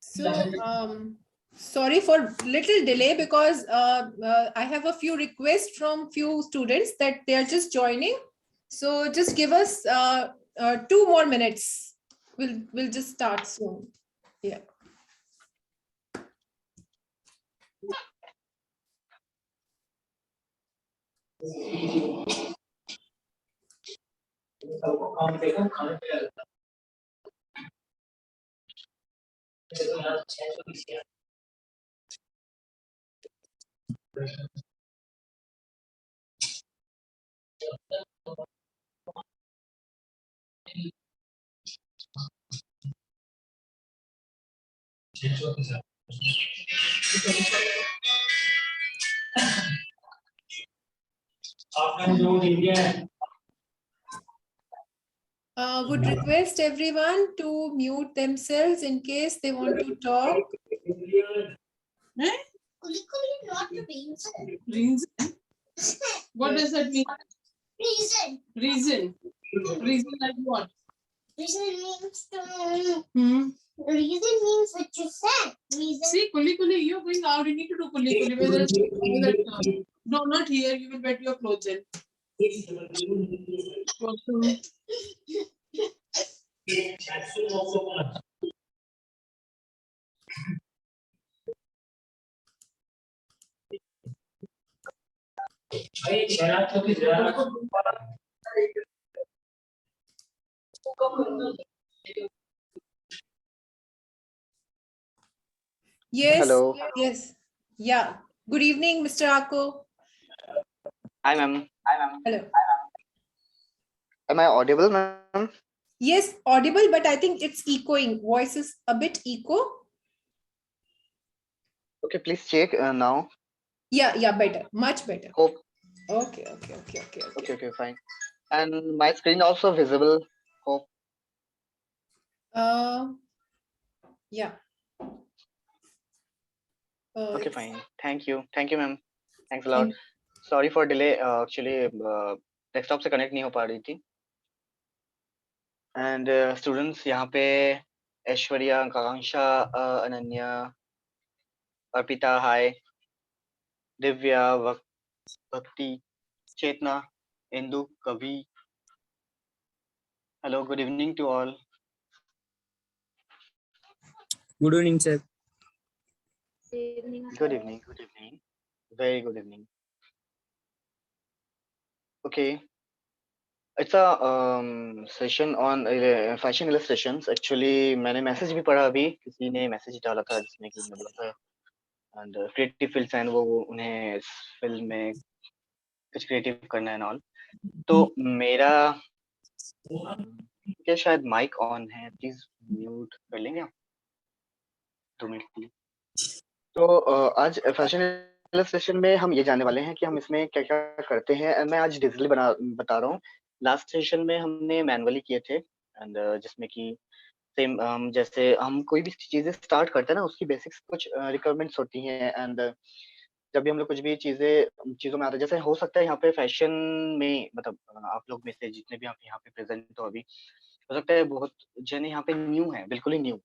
So, sorry for little delay because I have a few requests from few students that they are just joining. So just give us 2 more minutes. We'll just start soon. Yeah. Would request everyone to mute themselves in case they want to talk. Not reason. Reason? What does that mean? Reason. Reason. Reason like what? Reason means reason means what you said. Reason. See, kuli kuli, you're going out. You need to do kuli kuli. No, not here. You will wet your clothes in. Yes. Hello. Yes. Yeah. Good evening, Mr. Ako. Hi, ma'am. Hello. Am I audible, ma'am? Yes, audible, but I think it's echoing. Voice is a bit echo. Okay, please check now. Yeah, better. Much better. Hope. Okay. Okay, fine. And my screen also visible. Hope. Yeah. Okay, fine. Thank you, ma'am. Thanks a lot. Thank- Sorry for delay. Actually, desktop से connect नहीं हो पा रही थी. And students यहाँ पे ऐश्वर्या, आकांक्षा, Ananya, Arpita, hi. Divya, भक्ति, चेतना, इंदु, कवि. Hello, good evening to all. Good evening, sir. Good evening. Very good evening. Okay. It's a session on fashion illustrations. Actually, मैंने message भी पढ़ा अभी. किसी ने message डाला था जिसमें कि बोला था and creative fields and वो उन्हें इस film में कुछ creative करना है and all. तो मेरा क्या शायद mic on है. Please mute कर लेंगे आप 2 मिनट के लिए. तो आज फैशन इलस्ट्रेशन में हम ये जानने वाले हैं कि हम इसमें क्या-क्या करते हैं. मैं आज डिजिटली बता रहा हूँ. लास्ट सेशन में हमने मैनुअली किए थे एंड जिसमें कि सेम जैसे हम कोई भी चीजें स्टार्ट करते हैं ना उसकी बेसिक्स कुछ रिक्वायरमेंट्स होती हैं एंड जब भी हम लोग कुछ भी चीजों में आते हैं जैसे हो सकता है यहाँ पे फैशन में मतलब आप लोग में से जितने भी आप यहाँ पे प्रेजेंट हो अभी हो सकता है बहुत जन यहाँ पे न्यू है बिल्कुल ही न्यू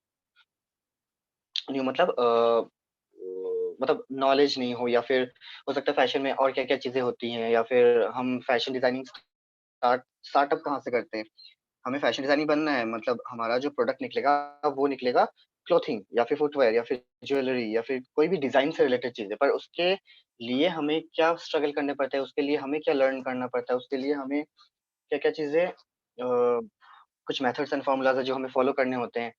मतलब नॉलेज नहीं हो या फिर हो सकता है फैशन में और क्या-क्या चीजें होती हैं या फिर हम फैशन डिजाइनिंग स्टार्टअप कहाँ से करते हैं. हमें फैशन डिजाइनिंग बनना है मतलब हमारा जो प्रोडक्ट निकलेगा वो निकलेगा क्लॉथिंग या फिर फुटवेयर या फिर ज्वेलरी या फिर कोई भी डिजाइन से रिलेटेड चीजें पर उसके लिए हमें क्या स्ट्रगल करने पड़ते हैं उसके लिए हमें क्या लर्न करना पड़ता है उसके लिए हमें क्या-क्या चीजें कुछ मेथड्स एंड फॉर्मूलाज है जो हमें फॉलो करने होते हैं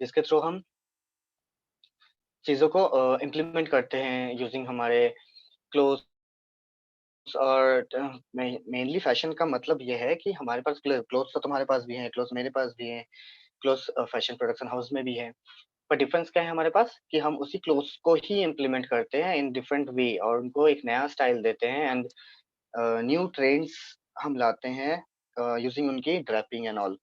जिसके थ्रू हम चीजों को इम्प्लीमेंट करते हैं यूजिंग हमारे क्लोथ्स और मेनली फैशन का मतलब ये है कि हमारे पास क्लोथ्स तो तुम्हारे पास भी हैं क्लोथ्स मेरे पास भी हैं क्लोथ्स फैशन प्रोडक्शन हाउस में भी है पर डिफरेंस क्या है हमारे पास कि हम उसी क्लोथ्स को ही इम्प्लीमेंट करते हैं इन डिफरेंट वे और उनको एक नया स्टाइल देते हैं एंड न्यू ट्रेंड्स हम लाते हैं यूजिंग उनकी ड्रैपिंग एंड ऑल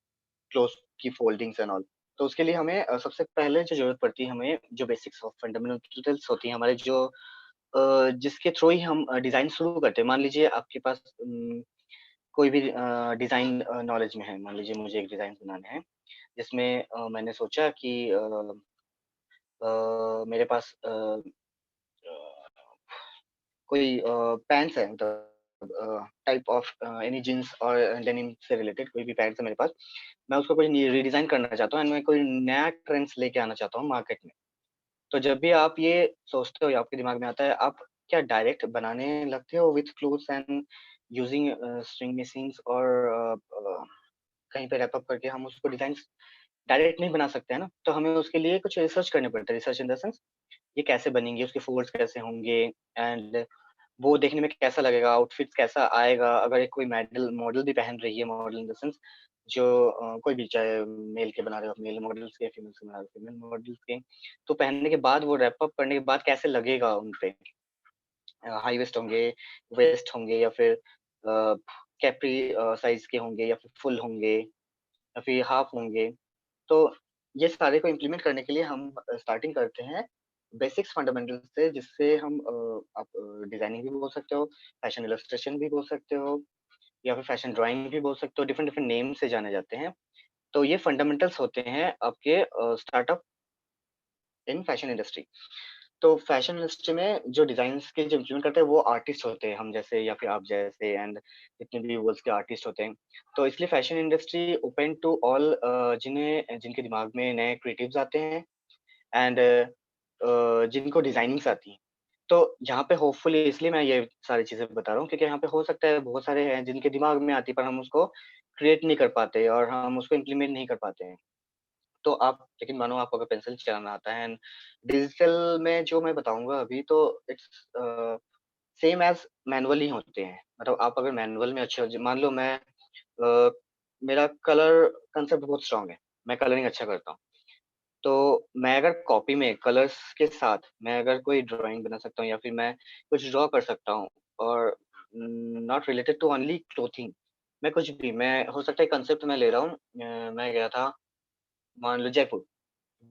क्लोथ्स की फोल्डिंग्स एंड ऑल तो उसके लिए हमें सबसे पहले जो जरूरत पड़ती है हमें जो बेसिक्स ऑफ फंडामेंटल्स होती हैं हमारे जो जिसके थ्रू ही हम डिजाइन शुरू करते हैं मान लीजिए आपके पास कोई भी डिजाइन नॉलेज में है, मान लीजिए मुझे एक डिजाइन बनाने हैं जिसमें मैंने सोचा कि मेरे पास कोई पैंट्स है, मतलब टाइप ऑफ एनी जीन्स और डेनिम से रिलेटेड कोई भी पैंट्स है मेरे पास, मैं उसको कोई रीडिजाइन करना चाहता हूँ एंड मैं कोई नया ट्रेंड्स लेके आना चाहता हूँ मार्केट में। तो जब भी आप ये सोचते हो या आपके दिमाग में आता है, आप क्या डायरेक्ट बनाने लगते हो with clothes and using string machines, और कहीं पे रैप अप करके हम उसको डिजाइन डायरेक्ट नहीं बना सकते हैं ना, तो हमें उसके लिए कुछ रिसर्च करने पड़ता है। रिसर्च इन द सेंस ये कैसे बनेंगे, उसके फोल्ड्स कैसे होंगे एंड वो देखने में कैसा लगेगा, आउटफिट कैसा आएगा। अगर एक कोई मॉडल मॉडल भी पहन रही है, मॉडल इन द सेंस जो कोई भी, चाहे मेल के बना रहे हो मेल मॉडल्स के, फीमेल के बना रहे हो फीमेल मॉडल्स के, तो पहनने के बाद वो रैप अप करने के बाद कैसे लगेगा उन पे। हाई वेस्ट होंगे, वेस्ट होंगे, या फिर कैप्री साइज के होंगे, या फिर फुल होंगे, या फिर हाफ होंगे। तो ये सारे को इम्प्लीमेंट करने के लिए हम स्टार्टिंग करते हैं बेसिक्स फंडामेंटल से, जिससे हम आप डिजाइनिंग भी बोल सकते हो, फैशन इलस्ट्रेशन भी बोल सकते हो, या फिर फैशन ड्राइंग भी बोल सकते हो, डिफरेंट डिफरेंट नेम से जाने जाते हैं। तो ये फंडामेंटल्स होते हैं आपके स्टार्टअप इन फैशन इंडस्ट्री। तो फैशन इंडस्ट्री में जो डिजाइन्स के जो इम्प्लीमेंट करते हैं वो आर्टिस्ट होते हैं, हम जैसे या फिर आप जैसे, एंड जितने भी वर्ल्ड्स के आर्टिस्ट होते हैं। तो इसलिए fashion industry open to all, जिनके दिमाग में नए क्रिएटिव्स आते हैं एंड जिनको डिजाइनिंग्स आती हैं। तो यहाँ पे होपफुली इसलिए मैं ये सारी चीजें बता रहा हूँ, क्योंकि यहाँ पे हो सकता है बहुत सारे हैं जिनके दिमाग में आती है पर हम उसको क्रिएट नहीं कर पाते और हम उसको इम्प्लीमेंट नहीं कर पाते हैं। तो आप, लेकिन मानो आपको अगर पेंसिल चलाना आता है, एंड डिजिटल में जो मैं बताऊंगा अभी, तो इट्स सेम एज मैनुअल ही होते हैं। मतलब आप अगर मैनुअल में अच्छे मान लो मैं मेरा कलर कंसेप्ट बहुत स्ट्रांग है, मैं कलरिंग अच्छा करता हूँ, तो मैं अगर कॉपी में कलर्स के साथ मैं अगर कोई ड्राइंग बना सकता हूँ या फिर मैं कुछ ड्रॉ कर सकता हूँ, और not related to only clothing, मैं कुछ भी, मैं हो सकता है कंसेप्ट मैं ले रहा हूँ। मैं गया था, मान लो जयपुर।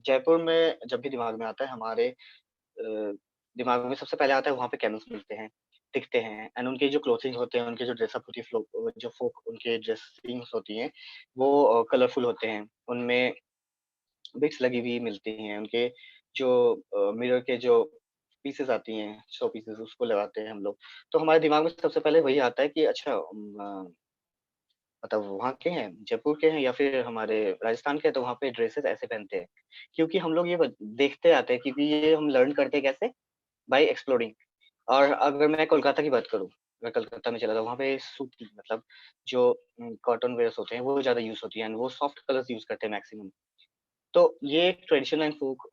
जयपुर में जब भी दिमाग में आता है हमारे दिमाग में सबसे पहले आता है वहाँ पे कैमल्स मिलते हैं, दिखते हैं, एंड उनके जो क्लोथिंग होते हैं, उनके जो ड्रेसअप होती है, जो फोक उनके ड्रेसिंग्स होती हैं, वो कलरफुल होते हैं। उनमें बिट्स लगी हुई मिलती हैं, उनके जो मिरर के जो पीसेस आती हैं, शो पीसेस, उसको लगाते हैं हम लोग। तो हमारे दिमाग में सबसे पहले वही आता है कि अच्छा मतलब वहाँ के हैं, जयपुर के हैं या फिर हमारे राजस्थान के हैं, तो वहाँ पे ड्रेसेस ऐसे पहनते हैं। क्योंकि हम लोग ये देखते आते हैं, क्योंकि ये हम लर्न करते हैं कैसे, बाय एक्सप्लोरिंग। और अगर मैं कोलकाता की बात करूँ, मैं कलकत्ता में चला था, वहाँ पे सूती, मतलब जो कॉटन वेयर्स होते हैं वो ज़्यादा यूज़ होती है, एंड वो सॉफ्ट कलर्स यूज़ करते हैं मैक्सिमम। तो ये एक ट्रेडिशनल एंड फोक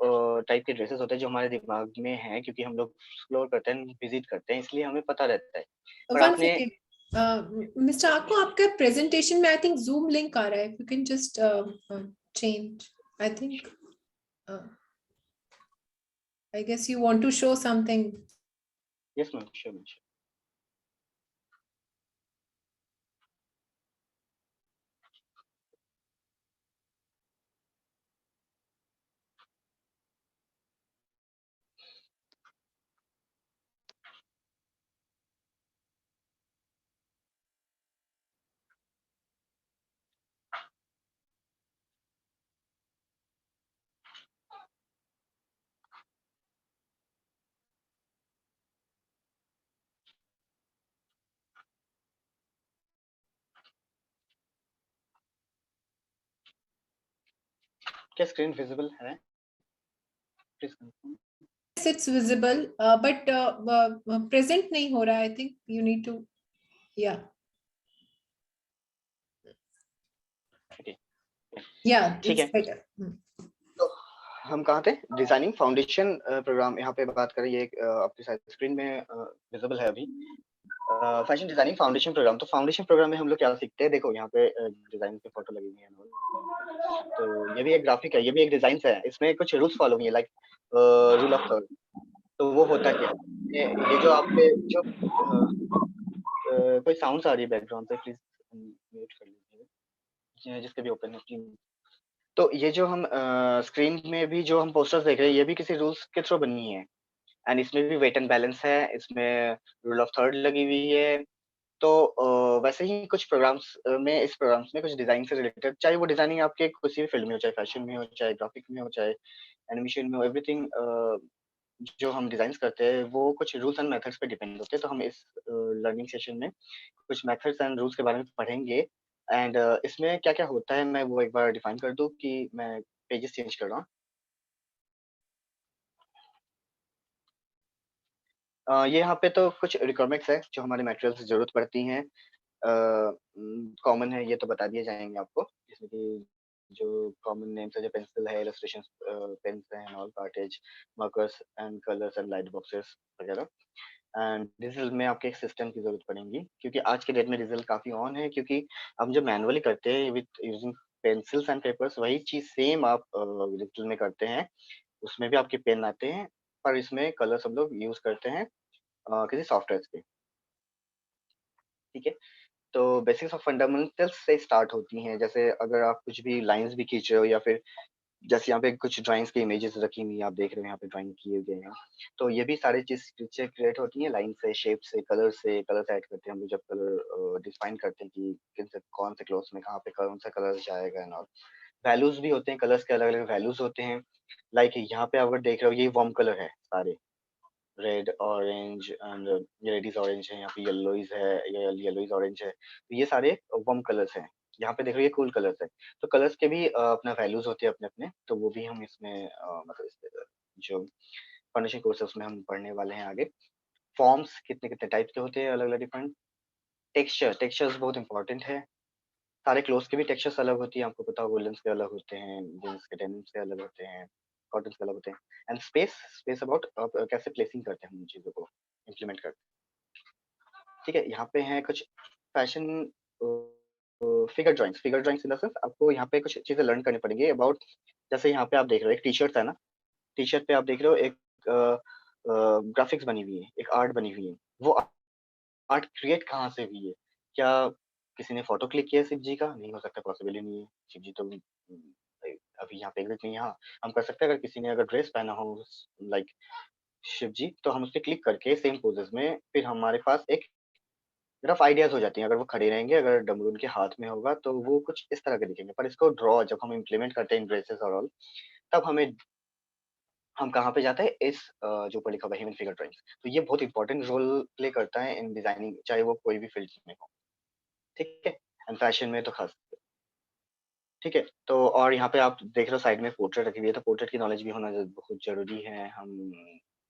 टाइप के ड्रेसेस होते हैं जो हमारे दिमाग में हैं, क्योंकि हम लोग एक्सप्लोर करते हैं, विजिट करते हैं, इसलिए हमें पता रहता है। पर वन आपने सेकेंड मिस्टर, आपको आपके प्रेजेंटेशन में आई थिंक जूम लिंक आ रहा है, you can just change, I think I guess you want to show something. Yes ma'am, sure ma'am, sure. क्या स्क्रीन विजिबल है? Please confirm. Yes, it's visible, but present नहीं हो रहा. I think you need to, yeah. Okay. Yeah, ठीक it's है, better. तो हम कहाँ थे? डिजाइनिंग फाउंडेशन प्रोग्राम यहाँ पे बात करें, ये आपके साथ स्क्रीन में विजिबल है अभी। Fashion designing foundation program. तो फाउंडेशन प्रोग्राम में हम लोग क्या सीखते हैं, देखो यहाँ पे डिजाइन की फोटो लगी हुई है, तो ये भी एक ग्राफिक है, ये भी एक डिजाइन है, इसमें कुछ रूल्स फॉलो हुई है, लाइक रूल ऑफ थर्ड। तो वो होता क्या है, ये जो आपके जो कोई साउंड्स आ रही है बैकग्राउंड से, प्लीज म्यूट कर लीजिए, जिसके भी ओपन है प्लीज। तो ये जो हम स्क्रीन में भी जो हम पोस्टर्स देख रहे हैं, ये भी किसी रूल्स के थ्रू बनी है, एंड इसमें भी वेट एंड बैलेंस है, इसमें रूल ऑफ थर्ड लगी हुई है। तो वैसे ही कुछ प्रोग्राम्स में इस प्रोग्राम्स में कुछ डिजाइन से रिलेटेड, चाहे वो डिजाइनिंग आपके किसी भी फील्ड में हो, चाहे फैशन में हो, चाहे ग्राफिक में हो, चाहे एनिमेशन में हो, एवरीथिंग जो हम डिजाइन करते हैं वो कुछ रूल्स एंड मेथड्स पे डिपेंड होते हैं। तो हम इस लर्निंग सेशन में कुछ मेथड्स एंड रूल्स के बारे में पढ़ेंगे। एंड इसमें क्या क्या होता है मैं वो एक बार डिफाइन कर दूं कि मैं पेजेस चेंज कर रहा हूँ। ये यहाँ पे तो कुछ रिक्वायरमेंट्स है जो हमारे मटेरियल्स की जरूरत पड़ती हैं, कॉमन है ये तो बता दिए जाएंगे आपको, जैसे कि जो कॉमन नेम्स है, जो पेंसिल है, इलस्ट्रेशन पेन्स हैं, all cartridge, markers and colours and light boxes वगैरह। एंड डिजिटल में आपके एक सिस्टम की जरूरत पड़ेगी, क्योंकि आज के डेट में डिजिटल काफी ऑन है, क्योंकि हम जो मैनुअली करते हैं with using pencils and papers, वही चीज सेम आप डिजिटल में करते हैं। उसमें भी आपके पेन आते हैं, पर इसमें कलर्स हम लोग यूज करते हैं किसी सॉफ्टवेयर के। ठीक है, तो बेसिक्स ऑफ फंडामेंटल्स से स्टार्ट होती हैं। जैसे अगर आप कुछ भी लाइंस भी खींच रहे हो, या फिर जैसे यहाँ पे कुछ ड्राइंग्स की इमेजेस रखी हुई हैं, आप देख रहे हो यहाँ पे ड्राइंग किए गए हैं, तो ये भी सारी चीजें क्रिएट होती हैं लाइन से, शेप से, कलर ऐड करते हैं हम लोग जब कलर डिफाइन करते हैं कि किन से कौन से क्लोथ्स में कहाँ पे कौन सा कलर जाएगा एंड ऑल। वैल्यूज भी होते हैं, कलर्स के अलग अलग वैल्यूज होते हैं। लाइक यहाँ पे अगर देख रहे हो ये वार्म कलर है सारे, red orange and reddish orange है, यहाँ पे येलोइज है, येलोइज ऑरेंज है, तो ये सारे वार्म कलर्स हैं। यहाँ पे देखो ये कूल कलर्स है। तो कलर्स के भी अपना वैल्यूज होते हैं अपने अपने, तो वो भी हम इसमें मतलब जो फाउंडेशन कोर्स है उसमें हम पढ़ने वाले हैं आगे। फॉर्म्स कितने कितने टाइप के होते हैं, अलग अलग डिफरेंट। टेक्सचर्स बहुत इंपॉर्टेंट है। सारे क्लोथ्स के भी टेक्सचर्स अलग होती है, आपको पता होगा, वुलन्स के अलग होते हैं, जींस के, डेनिम्स के अलग होते हैं, कॉटन के अलग होते हैं। एंड स्पेस अबाउट आप कैसे प्लेसिंग करते हैं उन चीजों को इम्प्लीमेंट करते हैं। ठीक है, यहाँ पे हैं कुछ fashion figure drawings in the sense आपको यहाँ पे कुछ चीजें लर्न करनी पड़ेंगी अबाउट। जैसे यहाँ पे आप देख रहे हो एक टी शर्ट है ना, टी शर्ट पे आप देख रहे हो एक ग्राफिक्स बनी हुई है, एक आर्ट बनी हुई है। वो आर्ट क्रिएट कहाँ से हुई है? क्या किसी ने फोटो क्लिक किया है शिव जी का? नहीं हो सकता, पॉसिबल ही नहीं है। शिव जी तो अभी यहाँ पे एग्जिट नहीं है। हाँ, हम कर सकते हैं, अगर किसी ने अगर ड्रेस पहना हो लाइक शिव जी, तो हम उस पर क्लिक करके सेम पोजेस में फिर हमारे पास एक रफ आइडियाज हो जाती हैं। अगर वो खड़े रहेंगे, अगर डमरू उनके हाथ में होगा, तो वो कुछ इस तरह के दिखेंगे। पर इसको ड्रॉ जब हम इम्प्लीमेंट करते हैं ड्रेसेस और ऑल, तब हम कहाँ पे जाते हैं, इस जो ऊपर लिखा हुआ है ह्यूमन फिगर ड्राइंग्स। तो ये बहुत इंपॉर्टेंट रोल प्ले करता है इन डिजाइनिंग, चाहे वो कोई भी फील्ड में हो। ठीक है, एंड फैशन में तो खास। ठीक है, तो और यहाँ पे आप देख रहे हो साइड में पोर्ट्रेट रखी हुई है, तो पोर्ट्रेट की नॉलेज भी होना बहुत जरूरी है। हम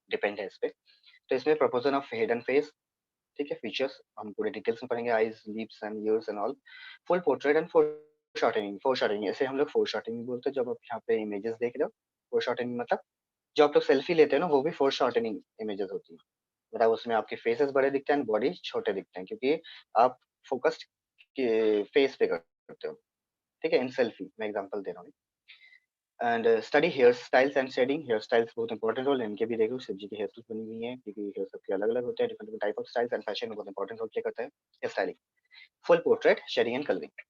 डिपेंड है इस पे। तो इसमें proposal of head and face, ठीक है, फीचर्स हम पूरे डिटेल्स में पढ़ेंगे, eyes, lips and years and all. Full portrait and four shortening इसे हम लोग फोर शॉर्टनिंग बोलते हैं। जब आप यहाँ पे इमेजेस देख रहे हो, फोर शॉर्टनिंग मतलब जो आप लोग सेल्फी लेते हैं ना, वो भी फोर शॉर्टनिंग इमेजेस होती है। मतलब उसमें आपके फेसेस बड़े दिखते हैं, बॉडी छोटे दिखते हैं, क्योंकि आप फोकस्ड फेस पे करते हो। ठीक है, इन सेल्फी मैं एग्जांपल दे रहा हूँ। And study hairstyles and shading, hairstyles बहुत इंपॉर्टेंट रोल, इनके भी देखो शिव जी की हेयर स्टाइल्स बनी हुई है, क्योंकि हेयर सबके अलग अलग होते हैं, different type of styles, and fashion में बहुत इंपॉर्टेंट रोल प्ले करता है hair styling. Full portrait, shading and colouring.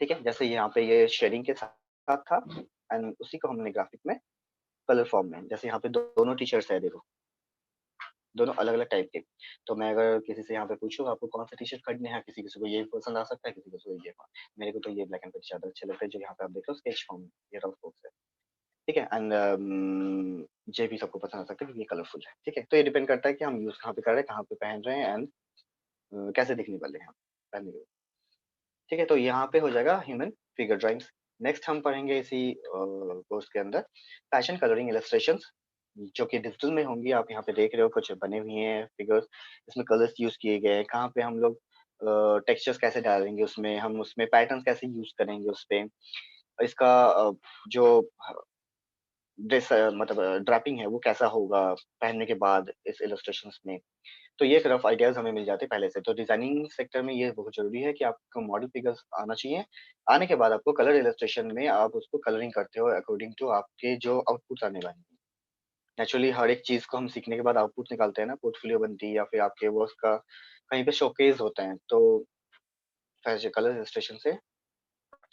ठीक है, जैसे यहाँ पे ये शेडिंग के साथ था, एंड उसी को हमने ग्राफिक में कलर फॉर्म में, जैसे यहाँ पे दोनों टी शर्ट्स है, देखो दोनों अलग अलग टाइप के। तो मैं अगर किसी से यहाँ पे पूछूँ आपको कौन सा टी शर्ट खरीदने हैं, किसी किसी को ये पसंद आ सकता है, किसी को ये। मेरे को तो ये ब्लैक एंड व्हाइट ज्यादा अच्छे लगते हैं, जो यहाँ पे आप देख रहे हो स्केच फॉर्म, ये रफ बॉक्स है। ठीक है, एंड ये भी सबको पसंद आ सकता है क्योंकि ये कलरफुल है। ठीक है, तो ये डिपेंड करता है कि हम यूज कहाँ पे कर रहे हैं, कहाँ पे पहन रहे हैं, एंड कैसे दिखने वाले हैं पहनने के बाद। ठीक है, तो यहाँ पे हो जाएगा ह्यूमन फिगर ड्राइंग्स। नेक्स्ट हम पढ़ेंगे इसी कोर्स के अंदर फैशन कलरिंग इलस्ट्रेशंस, जो कि डिजिटल में होंगी। आप यहाँ पे देख रहे हो कुछ बने हुए हैं फिगर्स, इसमें कलर्स यूज किए गए हैं। कहाँ पे हम लोग टेक्सचर्स कैसे डालेंगे उसमें, हम उसमें पैटर्न्स कैसे यूज करेंगे उस पे, इसका जो ड्रेस मतलब ड्रैपिंग है वो कैसा होगा पहनने के बाद इस इलस्ट्रेशंस में। तो ये एक रफ आइडियाज हमें मिल जाते हैं पहले से। तो डिजाइनिंग सेक्टर में ये बहुत जरूरी है कि आपको मॉडल फिगर्स आना चाहिए। आने के बाद आपको कलर इलस्ट्रेशन में आप उसको कलरिंग करते हो अकॉर्डिंग टू आपके जो आउटपुट आने वाले हैं। नेचुरली हर एक चीज को हम सीखने के बाद आउटपुट निकालते हैं ना, पोर्टफोलियो बनती है, या फिर आपके वर्क का कहीं पे शोकेस होता है। तो फिर कलर इलस्ट्रेशन से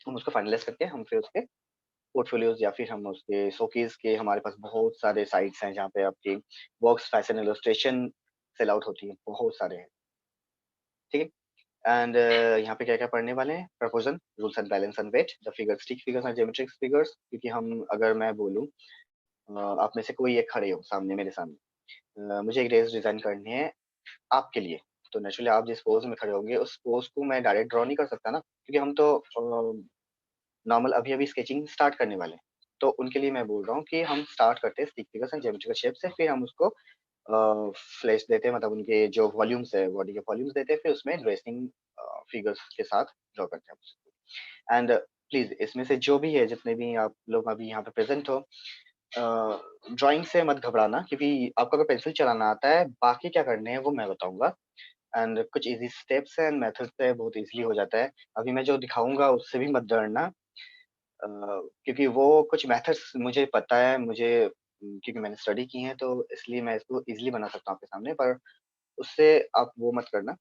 हम उसको फाइनलाइज करके हम फिर उसके पोर्टफोलियोज, या फिर हम उसके शोकेस के, हमारे पास बहुत सारे साइट्स हैं जहाँ पे आपकी works fashion illustration sell out होती है, बहुत सारे हैं। ठीक है। एंड यहाँ पे क्या क्या पढ़ने वाले हैं, proportion, rules and balance and weight, the figures, stick figures and geometric figures. क्योंकि हम, अगर मैं बोलूँ आप में से कोई एक खड़े हो सामने, मेरे सामने, मुझे एक रेस डिजाइन करनी है आपके लिए, तो नेचुरली आप जिस पोज में खड़े होंगे उस पोज को मैं डायरेक्ट ड्रॉ नहीं कर सकता ना, क्योंकि हम तो नॉर्मल अभी अभी स्केचिंग स्टार्ट करने वाले हैं। तो उनके लिए मैं बोल रहा हूँ कि हम स्टार्ट करते हैं stick figures and geometrical shape से, फिर हम उसको फ्लैश देते हैं, मतलब उनके जो वॉल्यूम्स है, बॉडी के वॉल्यूम्स देते हैं, फिर उसमें रेसिंग फिगर्स के साथ ड्रॉ करते हैं। एंड प्लीज इसमें से जो भी है, जितने भी आप लोग अभी यहाँ पे प्रेजेंट हो, ड्राइंग से मत घबराना, क्योंकि आपको अगर पेंसिल चलाना आता है, बाकी क्या करने हैं वो मैं बताऊंगा। एंड कुछ इजी स्टेप्स एंड मेथड्स है, बहुत इजीली हो जाता है। अभी मैं जो दिखाऊंगा उससे भी मत डरना, क्योंकि वो कुछ मेथड्स मुझे पता है, मुझे क्योंकि मैंने स्टडी की है, तो इसलिए मैं इसको इजीली बना सकता हूँ आपके सामने। पर उससे आप वो मत करना,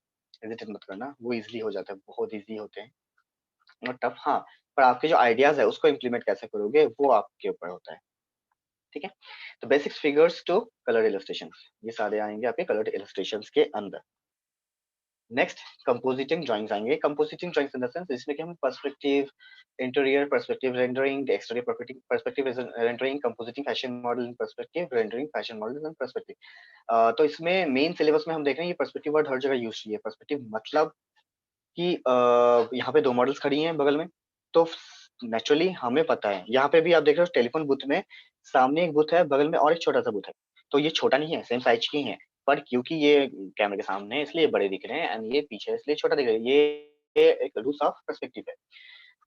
हेजिटेट मत करना, वो इजीली हो जाता है, बहुत इजी होते हैं और टफ। हाँ, पर आपके जो आइडियाज है उसको इम्प्लीमेंट कैसे करोगे वो आपके ऊपर होता है। ठीक है, तो basics figures to colour illustration, ये सारे आएंगे आपके कलर इलस्ट्रेशन के अंदर। नेक्स्ट कंपोजिटिंग ड्राइंग्स आएंगे। Compositing drawings in the sense, इसमें कि हम perspective, interior perspective rendering, exterior perspective rendering, compositing fashion model in perspective rendering, fashion model in perspective. तो इसमें मेन सिलेबस में हम देख रहे हैं ये पर्सपेक्टिव वर्ड हर जगह यूज किया है। पर्सपेक्टिव मतलब कि यहाँ पे दो मॉडल्स खड़ी हैं बगल में, तो नेचुरली हमें पता है, यहाँ पे भी आप देख रहे हो टेलीफोन बूथ में सामने एक बूथ है, बगल में और एक छोटा सा बूथ है, तो ये छोटा नहीं है, सेम साइज की है, पर क्योंकि ये कैमरे के सामने है इसलिए बड़े दिख रहे हैं, एंड ये पीछे है इसलिए छोटा दिख रहा है। ये एक रूल्स ऑफ पर्सपेक्टिव है।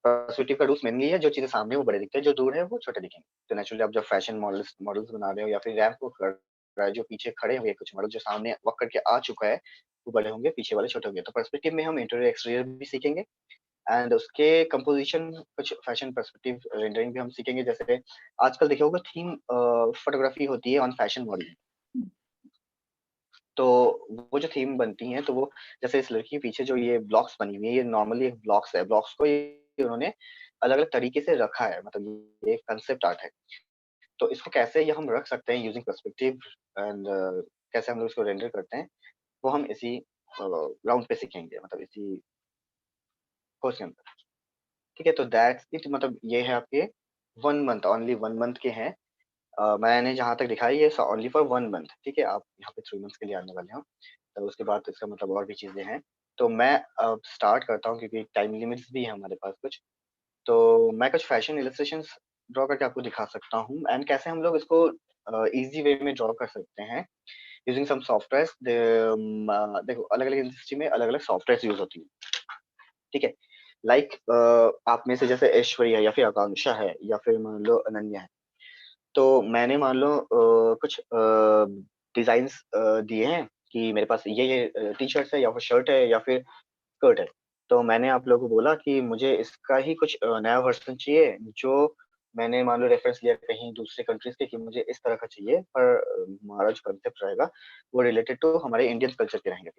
पर्सपेक्टिव का रूल्स मेनली है, जो चीजें सामने हैं वो बड़े दिखते हैं, जो दूर है वो छोटे दिखेंगे। तो नेचुरली आप जब फैशन मॉडल्स मॉडल्स बना रहे हो या फिर रैंप को कर रहा है, जो पीछे खड़े हुए कुछ मॉडल जो सामने वक्त करके आ चुका है, वो बड़े होंगे, पीछे वाले छोटे होंगे। तो पर्सपेक्टिव में हम इंटीरियर एक्सटीरियर भी सीखेंगे, एंड उसके कंपोजिशन, कुछ फैशन पर्सपेक्टिव रेंडरिंग भी हम सीखेंगे। जैसे आजकल देखा होगा थीम फोटोग्राफी होती है ऑन फैशन मॉडल, तो वो जो थीम बनती है, तो वो जैसे इस लड़की के पीछे जो ये ब्लॉक्स बनी हुई है, ये नॉर्मली एक ब्लॉक्स है, ब्लॉक्स को ये उन्होंने अलग अलग तरीके से रखा है, मतलब ये एक कंसेप्ट आर्ट है। तो इसको कैसे ये हम रख सकते हैं यूजिंग पर्सपेक्टिव, एंड कैसे हम लोग इसको रेंडर करते हैं, वो हम इसी राउंड पे सीखेंगे, मतलब इसी कोर्स के अंदर। ठीक है, तो दैट्स इट, मतलब ये है आपके 1 मंथ, ओनली 1 मंथ के हैं। मैंने जहाँ तक दिखाई है ओनली फॉर 1 मंथ। ठीक है, आप यहाँ पे 3 मंथ्स के लिए आने वाले हो, तो उसके बाद इसका मतलब और भी चीजें हैं। तो मैं अब स्टार्ट करता हूँ, क्योंकि टाइम लिमिट्स भी है हमारे पास कुछ। तो मैं कुछ फैशन इलस्ट्रेशंस ड्रॉ करके आपको दिखा सकता हूँ, एंड कैसे हम लोग इसको इजी वे में ड्रॉ कर सकते हैं यूजिंग सम सॉफ्टवेयर। देखो, अलग अलग इंडस्ट्री में अलग अलग सॉफ्टवेयर यूज होती है। ठीक है, लाइक आप में से जैसे ऐश्वर्या या फिर आकांक्षा है या फिर मान लो अनन्या है, तो मैंने मान लो कुछ डिजाइन्स दिए हैं कि मेरे पास ये टी शर्ट है या फिर शर्ट है या फिर स्कर्ट है। तो मैंने आप लोगों को बोला कि मुझे इसका ही कुछ नया वर्जन चाहिए, जो मैंने मान लो रेफरेंस लिया कहीं दूसरे कंट्रीज के कि मुझे इस तरह का चाहिए, पर हमारा जो कंसेप्ट रहेगा वो रिलेटेड टू हमारे इंडियन कल्चर के रहेंगे।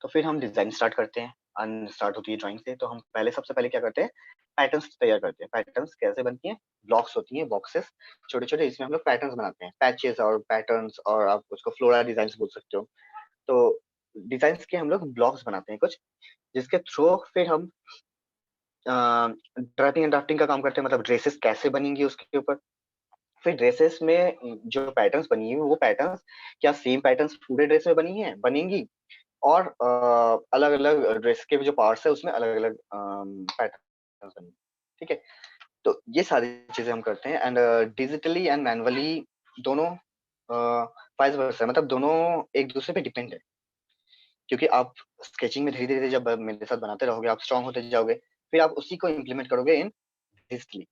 तो फिर हम डिजाइन स्टार्ट करते हैं, स्टार्ट होती है ड्राइंग से। तो हम पहले, सबसे पहले क्या करते हैं, पैटर्न्स तैयार करते हैं। पैटर्न्स कैसे बनती हैं, ब्लॉक्स होती हैं, बॉक्सेस छोटे छोटे, इसमें हम लोग पैटर्न्स बनाते हैं, पैचेस और पैटर्न्स, और आप उसको फ्लोरा डिजाइन बोल सकते हो। तो डिजाइन के हम लोग ब्लॉक्स बनाते हैं कुछ, जिसके थ्रू फिर हम ड्राफ्टिंग एंड ड्राफ्टिंग का काम करते हैं, मतलब ड्रेसेस कैसे बनेंगी उसके ऊपर। फिर ड्रेसेस में जो पैटर्न्स बनी है, वो पैटर्न्स क्या सेम पैटर्न्स पूरे ड्रेस में बनी है, बनेंगी, और अलग अलग ड्रेस के जो पार्ट्स है उसमें अलग अलग पैटर्न बने। ठीक है, तो ये सारी चीजें हम करते हैं, एंड डिजिटली एंड मैनुअली दोनों वाइस वर्सा, मतलब दोनों एक दूसरे पे डिपेंड है। क्योंकि आप स्केचिंग में धीरे धीरे जब मेरे साथ बनाते रहोगे, आप स्ट्रांग होते जाओगे, फिर आप उसी को इम्प्लीमेंट करोगे इन डिजिटली।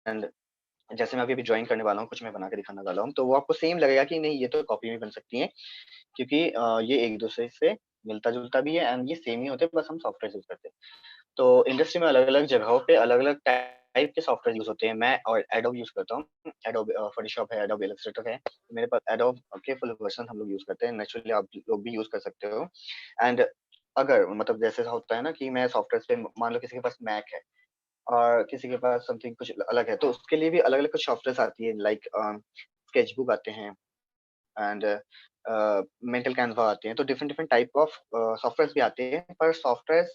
एंड जैसे मैं अभी अभी ड्राइंग करने वाला हूँ, कुछ मैं बना के दिखाने वाला हूँ, तो वो आपको सेम लगेगा कि नहीं, ये तो कॉपी में बन सकती है, क्योंकि ये एक दूसरे से मिलता जुलता भी है, एंड ये सेम ही होते हैं, बस हम सॉफ्टवेयर यूज करते हैं। तो इंडस्ट्री में अलग अलग जगहों पे अलग अलग टाइप के सॉफ्टवेयर यूज होते हैं। मैं और एडोब यूज करता हूँ, एडोब फोटोशॉप है, एडोब इलस्ट्रेटर है, मेरे पास एडोब के फुल वर्जन हम लोग यूज करते हैं। नेचुरली आप लोग भी यूज कर सकते हो। एंड अगर मतलब जैसे होता है ना कि मैं सॉफ्टवेयर पे, मान लो किसी के पास मैक है और किसी के पास समथिंग कुछ अलग है, तो उसके लिए भी अलग अलग कुछ सॉफ्टवेयर आती है, लाइक स्केचबुक आते हैं, एंड मेंटल कैनवा आते हैं, तो different different type of software भी आते हैं, पर सॉफ्टवेयर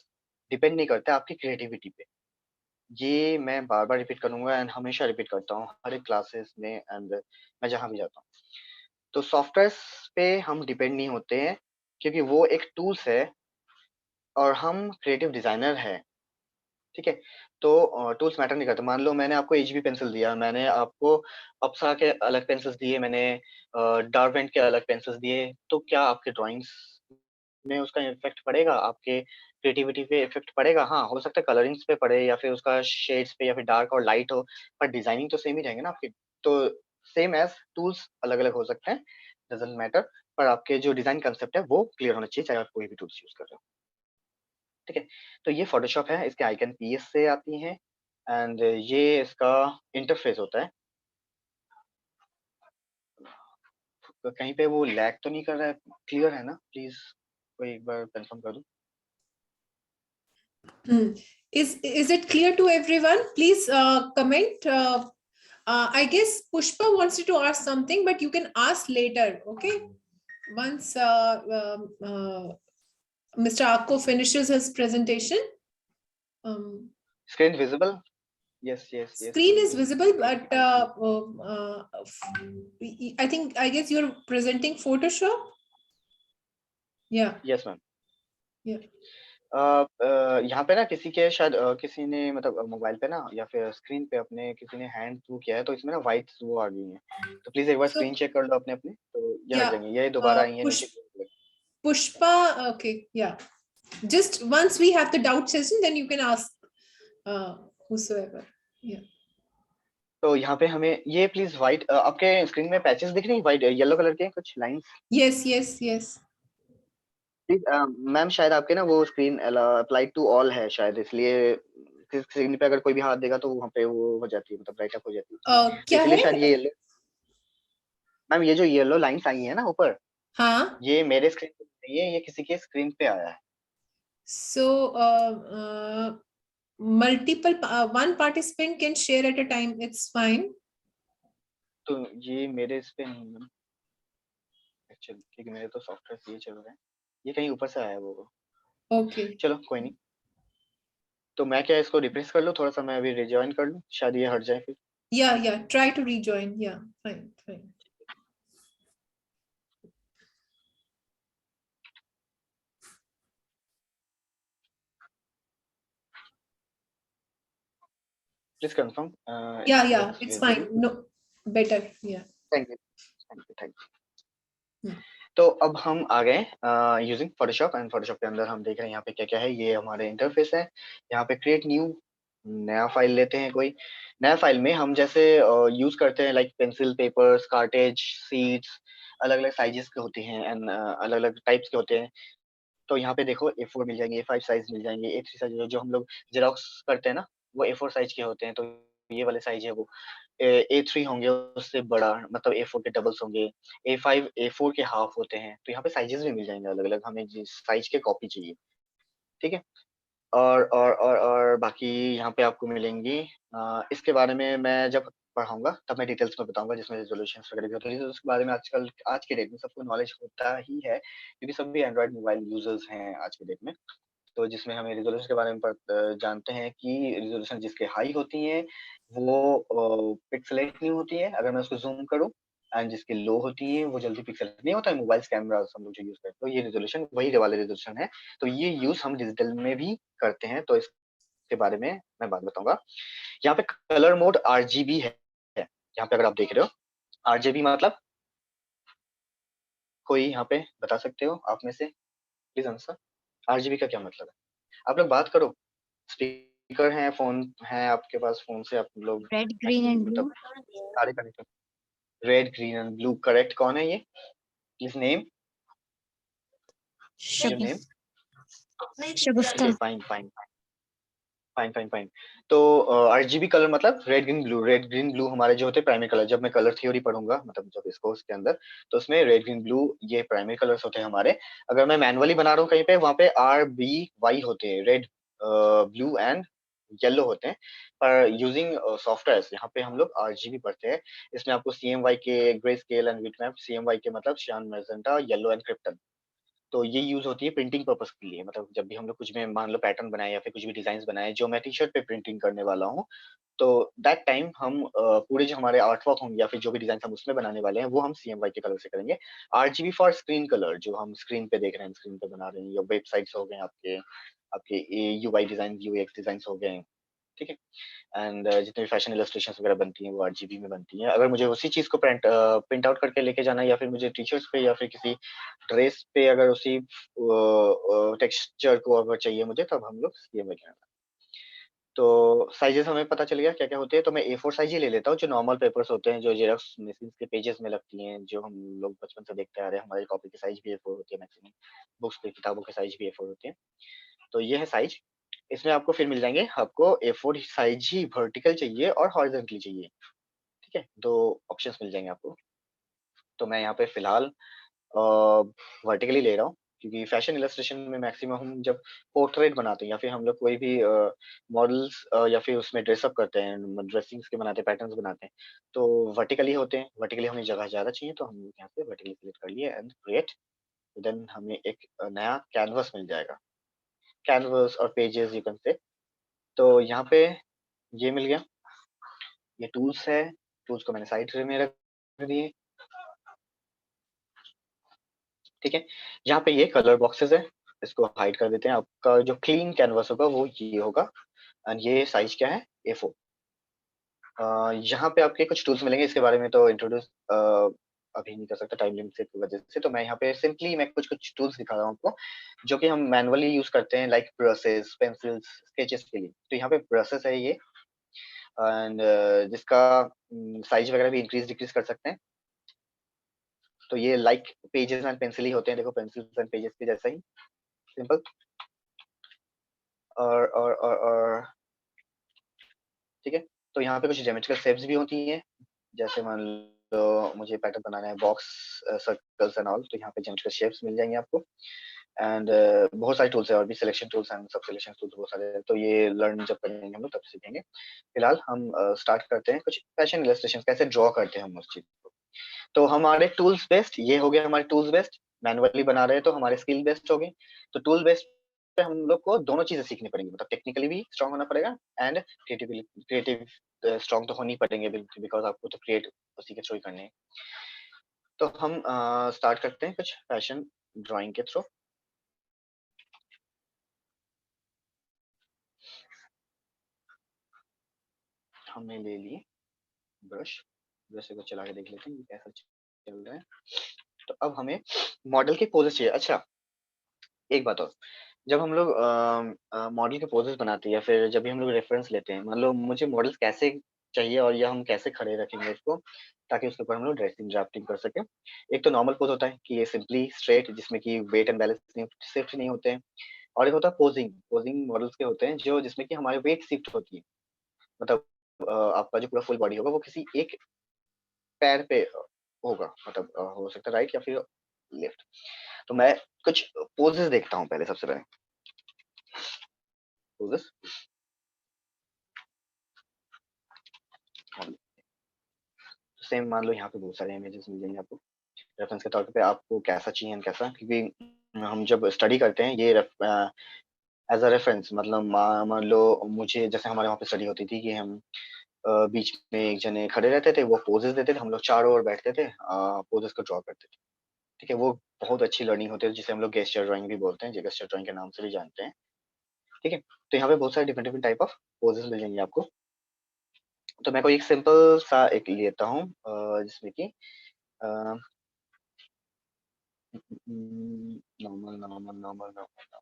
डिपेंड नहीं करते आपकी क्रिएटिविटी पे। ये मैं बार बार रिपीट करूंगा एंड हमेशा रिपीट करता हूँ हर एक क्लासेस में एंड मैं जहाँ भी जाता हूँ। तो सॉफ्टवेयर पे हम डिपेंड नहीं होते हैं, क्योंकि वो एक टूल्स है और हम क्रिएटिव डिजाइनर है। ठीक है, तो टूल्स मैटर नहीं करते। मान लो मैंने आपको एचबी पेंसिल दिया, मैंने आपको अप्सरा के अलग पेंसिल्स दिए, मैंने डार्वेंट के अलग पेंसिल्स दिए, तो क्या आपके ड्राइंग्स में उसका इफेक्ट पड़ेगा? आपके क्रिएटिविटी पे इफेक्ट पड़ेगा? हाँ, हो सकता है कलरिंग्स पे पड़े या फिर उसका शेड्स पे या फिर डार्क और लाइट हो, पर डिजाइनिंग तो सेम ही रहेंगे ना आपकी। तो सेम एज टूल्स अलग अलग हो सकते हैं, डजंट मैटर, पर आपके जो डिजाइन कंसेप्ट है वो क्लियर होना चाहिए, चाहे आप कोई भी टूल्स यूज कर रहे हो। ठीक है, तो ये फोटोशॉप है, इसके आइकन पीएस से आती हैं एंड ये इसका इंटरफेस होता है। तो कहीं पे वो लैग तो नहीं कर रहा है? क्लियर है ना? प्लीज कोई एक बार कंफर्म कर दो। Is it clear to everyone? Please comment. I guess Pushpa wants you to ask something, but you can ask later. Okay, once Mr. Akko finishes his presentation. Screen visible? Yes. Screen is visible, but I guess you're presenting Photoshop. Yeah. Yes, ma'am. Yeah. यहाँ पे ना किसी के शायद किसी ने मतलब mobile पे ना या फिर स्क्रीन पे अपने किसी ने हैंड थ्रू किया है, तो इसमें ना व्हाइट वो आ गई है, तो प्लीज एक बार स्क्रीन चेक कर लो अपने अपने, तो ये हट जाएंगे, ये दोबारा आई है नीचे। Pushpa, okay, yeah. Just once we have the doubt session, then you can ask whosoever. Yeah. तो यहाँ पे हमें ये प्लीज व्हाइट आपके स्क्रीन में पैचेस दिख रही हैं, व्हाइट येलो कलर के कुछ लाइंस। Yes. प्लीज मैम, शायद आपके ना वो स्क्रीन अप्लाइड टू ऑल है शायद, इसलिए स्क्रीन पे अगर कोई भी हाथ देगा तो वहाँ पे वो हो जाती है, मतलब लाइट अप हो जाती है, क्या इसलिए है? शायद ये येलो। मैम ये जो येलो लाइंस आई है ना ऊपर, हाँ, ये मेरे स्क्रीन पे नहीं है, ये किसी के स्क्रीन पे आया है। so multiple one participant can share at a time, it's fine. तो ये मेरे इस पे नहीं है एक्चुअली, क्योंकि मेरे तो सॉफ्टवेयर ये चल रहा है, ये कहीं ऊपर से आया है वो। Okay. चलो कोई नहीं, तो मैं क्या इसको रिप्लेस कर लूँ थोड़ा सा, मैं अभी रिजॉइन कर लूँ, शायद ये हट जाए फिर। Yeah, try to rejoin. Yeah, fine. Please confirm. Yeah, it's fine. No, better. Yeah. Thank you. तो अब हम आ गए यूजिंग फोटोशॉप एंड फोटोशॉप के अंदर हम देख रहे हैं यहाँ पे क्या क्या है। ये हमारे इंटरफेस है, यहाँ पे क्रिएट न्यू, नया फाइल लेते हैं कोई। नया फाइल में हम जैसे यूज करते हैं like pencil, papers, cartridge, seeds, अलग अलग साइजेस के होते हैं एंड अलग अलग टाइप्स के होते हैं। तो यहाँ पे देखो A4 मिल जाएंगे, A5 साइज मिल जाएंगे, A3 साइज जो हम लोग जेरोक्स करते हैं ना, वो A4 साइज के होते हैं। तो ये वाले साइज है वो A3 होंगे, उससे बड़ा मतलब A4 के डबल्स होंगे, A5 A4 के हाफ होते हैं। तो यहाँ पे साइजेस भी मिल जाएंगे अलग अलग, हमें जिस साइज के कॉपी चाहिए। ठीक है, और बाकी यहाँ पे आपको मिलेंगी इसके बारे में मैं जब पढ़ाऊंगा तब मैं डिटेल्स में बताऊंगा, जिसमें रेजोल्यूशन वगैरह भी होते हैं। तो उसके बारे में आजकल आज के डेट में सबको नॉलेज होता ही है, क्योंकि सभी एंड्रॉइड मोबाइल यूजर्स हैं आज के डेट में। तो जिसमें हमें रिजोल्यूशन के बारे में जानते हैं कि रिजोल्यूशन जिसके हाई होती है वो पिक्सेलेट नहीं होती है अगर मैं उसको जूम करूँ, एंड जिसकी लो होती है वो जल्दी पिक्सेलेट नहीं होता है। मोबाइल कैमरा हम लोग जो यूज करते हैं, तो ये रिजोल्यूशन वही वाले रिजोल्यूशन है। तो ये यूज हम डिजिटल में भी करते हैं, तो इसके बारे में मैं बात बताऊंगा। यहाँ पे कलर मोड RGB है, यहाँ पे अगर आप देख रहे हो RGB मतलब कोई यहाँ पे बता सकते हो आप में से? प्लीज आंसर, RGB का क्या मतलब है? आप लोग बात करो, स्पीकर है, फोन है आपके पास, फोन से आप लोग रेड ग्रीन एंड ब्लू। सारे connect. Red green and blue, correct. कौन है ये? Please name. शगुफ्ता। फाइन। तो RGB कलर मतलब red green blue. Red green blue हमारे जो होते हैं प्राइमरी कलर। जब मैं कलर थ्योरी पढ़ूंगा, मतलब जब इस कोर्स के अंदर, तो उसमें रेड ग्रीन ब्लू ये प्राइमरी कलर्स होते हैं हमारे। अगर मैं मैनुअली बना रहा हूँ कहीं पे, वहाँ पे RBY होते हैं, रेड ब्लू एंड येलो होते हैं, पर यूजिंग सॉफ्टवेयर यहाँ पे हम लोग RGB पढ़ते हैं। इसमें आपको CMYK, grey scale and bitmap. CMYK मतलब सियान, मैजेंटा, येलो एंड क्रिप्टन। तो ये यूज होती है प्रिंटिंग पर्पस के लिए। मतलब जब भी हम लोग कुछ में मान लो पैटर्न बनाए या फिर कुछ भी डिजाइन बनाए जो मैं टी-शर्ट पे प्रिंटिंग करने वाला हूँ, तो दैट टाइम हम पूरे जो हमारे आर्टवर्क होंगे या फिर जो भी डिजाइन हम उसमें बनाने वाले हैं वो हम CMYK कलर से करेंगे। RGB फॉर स्क्रीन कलर, जो हम स्क्रीन पे देख रहे हैं, स्क्रीन पे बना रहे हैं, या वेबसाइट्स हो गए आपके, आपके UI डिजाइन, UX डिजाइन हो गए, ठीक है। एंड जितने भी फैशन इलस्ट्रेशंस वगैरह बनती हैं वो RGB में बनती हैं। अगर मुझे उसी चीज को प्रिंट आउट करके लेके जाना है या फिर मुझे टी-शर्ट्स पे या फिर किसी ड्रेस पे अगर उसी टेक्सचर को अगर चाहिए मुझे, तब हम लोग CMYK में। तो साइजेस हमें पता चल गया क्या क्या होते हैं। तो मैं A4 साइज ही ले लेता हूँ, जो नॉर्मल पेपर्स होते हैं, जो जेरॉक्स मशीन के पेजेस में लगती हैं, जो हम लोग बचपन से देखते आ रहे हैं। हमारी कॉपी की साइज भी A4 होती है मैक्सिमम, बुक्स की किताबों की साइज भी A4 होती है। तो ये है साइज। इसमें आपको फिर मिल जाएंगे, आपको A4 साइज ही वर्टिकल चाहिए और हॉरिजॉन्टली चाहिए, ठीक है, दो ऑप्शंस मिल जाएंगे आपको। तो मैं यहाँ पे फिलहाल वर्टिकली ले रहा हूँ, क्योंकि फैशन इलस्ट्रेशन में मैक्सिमम हम जब पोर्ट्रेट बनाते हैं या फिर हम लोग कोई भी मॉडल्स या फिर उसमें ड्रेसअप करते हैं, ड्रेसिंग्स के बनाते हैं, पैटर्न्स बनाते हैं, तो वर्टिकली होते हैं। वर्टिकली हमें जगह ज्यादा चाहिए, तो हम लोग यहाँ पे वर्टिकली सिलेक्ट कर लिए एंड क्रिएट। देन हमें एक नया कैनवस मिल जाएगा, कैनवस और पेजेस यू कैन से। तो यहाँ पे ये मिल गया, ये टूल्स है। टूल्स को मैंने साइड में रख दिए, ठीक है। यहाँ पे ये कलर बॉक्सेस है, इसको हाइड कर देते हैं। आपका जो क्लीन कैनवस होगा वो ये होगा, एंड ये साइज क्या है, A4। यहाँ पे आपके कुछ टूल्स मिलेंगे, इसके बारे में तो इंट्रोड्यूस अभी नहीं कर सकता टाइम लिमिट की वजह से। तो मैं यहाँ पे सिंपली मैं कुछ कुछ टूल्स दिखा रहा हूँ आपको, जो कि हम मैनुअली यूज करते हैं, लाइक ब्रशेस, पेंसिल्स, स्केचेस के लिए। तो यहाँ पे ब्रशेस है ये, एंड जिसका साइज वगैरह भी इंक्रीज डिक्रीज कर सकते हैं। तो ये लाइक पेजेस एंड पेंसिल ही होते हैं, देखो पेंसिल्स एंड पेजेस के जैसा ही सिंपल। और ठीक है। तो यहाँ पे कुछ ज्योमेट्रिकल शेप्स भी होती हैं, जैसे मान लो मुझे पैटर्न बनाना है बॉक्स, सर्कल्स एंड ऑल, तो यहाँ पे ज्योमेट्रिकल शेप्स मिल जाएंगे आपको। एंड बहुत सारे टूल्स है और भी, सिलेक्शन टूल्स एंड सब सिलेक्शन टूल्स बहुत सारे हैं। तो ये लर्न जब करेंगे हम लोग तब सीखेंगे। फिलहाल हम स्टार्ट करते हैं कुछ फैशन इलस्ट्रेशन कैसे ड्रॉ करते हैं हम उस चीज को। तो हमारे टूल्स बेस्ड ये हो गया, हमारे टूल्स बेस्ड। मैनुअली बना रहे हैं तो हमारे स्किल बेस्ड हो गए। तो टूल बेस्ड पे हम लोग को दोनों चीजें सीखनी पड़ेंगी, मतलब टेक्निकली भी स्ट्रांग होना पड़ेगा एंड क्रिएटिव स्ट्रांग तो होनी पड़ेंगे, बिकॉज आपको तो क्रिएट उसी के थ्रू ही करने हैं। तो हम स्टार्ट करते हैं कुछ फैशन ड्राइंग के थ्रू। हमने ले लिए ब्रश, ब्रश को चला के देख लेते हैं ये कैसा चल रहा है। तो अब हमें मॉडल के पोजेस चाहिए। अच्छा, एक बात और, जब हम लोग मॉडल के पोजेस बनाते हैं या फिर जब भी हम लोग रेफरेंस लेते हैं, मान लो मुझे मॉडल्स कैसे चाहिए और या हम कैसे खड़े रखेंगे उसको, ताकि उसके ऊपर हम लोग ड्रेसिंग ड्राफ्टिंग कर सकें। एक तो नॉर्मल पोज होता है कि ये सिंपली स्ट्रेट, जिसमें कि वेट एंड बैलेंस नहीं, शिफ्ट नहीं होते हैं। और एक होता है पोजिंग, पोजिंग मॉडल्स के होते हैं जो जिसमें कि हमारे वेट शिफ्ट होती है। मतलब आपका जो पूरा फुल बॉडी होगा वो किसी एक पैर पे होगा, मतलब हो सकता है राइट या फिर लेफ्ट। तो मैं कुछ पोजेस देखता हूँ पहले, सबसे पहले पोजेस। सेम मान लो यहाँ पे बहुत सारे इमेजेस मिल जाएंगे आपको रेफरेंस के तौर पे, आपको कैसा चाहिए and कैसा, क्योंकि हम जब स्टडी करते हैं ये एज अ रेफरेंस, मतलब मान लो मुझे, जैसे हमारे वहाँ पे स्टडी होती थी कि हम बीच में एक जने खड़े रहते थे, वो पोजेस देते थे, हम लोग चारों ओर बैठते थे, पोजेस को ड्रॉ करते थे, ठीक है। वो बहुत अच्छी लर्निंग होती है, जिसे हम लोग गेस्चर ड्राइंग भी बोलते हैं, गेस्चर ड्राइंग के नाम से भी जानते हैं, ठीक है। तो यहाँ पे बहुत सारे different different type of poses मिल जाएंगे आपको। तो मैं कोई एक सिंपल सा एक लेता हूँ, जिसमें कि नॉर्मल नॉर्मल नॉर्मल नॉर्मल।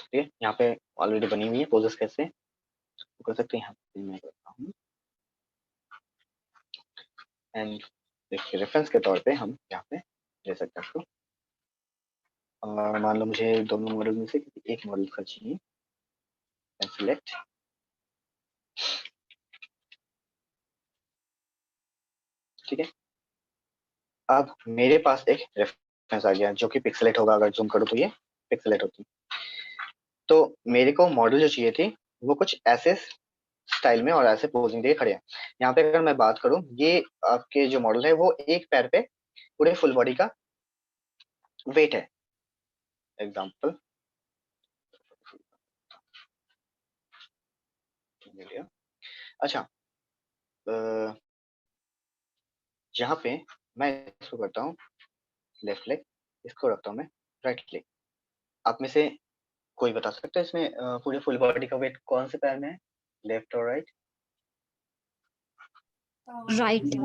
ठीक है, यहाँ पे ऑलरेडी बनी हुई है पोजेस, कैसे कर सकते हैं यहाँ पे मैं करता हूँ। एंड देखिए रेफरेंस के तौर पे हम यहाँ पे ले सकते हैं इसको। और मान लो मुझे दोनों मॉडल में से एक मॉडल का चाहिए, सिलेक्ट। ठीक है, अब मेरे पास एक रेफरेंस आ गया जो कि पिक्सेलेट होगा, अगर जूम करूँ तो ये पिक्सेलेट होती है। तो मेरे को मॉडल जो चाहिए थी वो कुछ ऐसे स्टाइल में और ऐसे पोजिंग दे खड़े हैं। यहाँ पे अगर मैं बात करूं, ये आपके जो मॉडल है वो एक पैर पे पूरे फुल बॉडी का वेट है। एग्जाम्पल, अच्छा, यहाँ पे मैं इसको करता हूँ लेफ्ट लेग, इसको रखता हूँ मैं राइट लेग। आप में से कोई बता सकता है इसमें पूरे फुल बॉडी का वेट कौन से पैर में है, लेफ्ट और राइट? राइट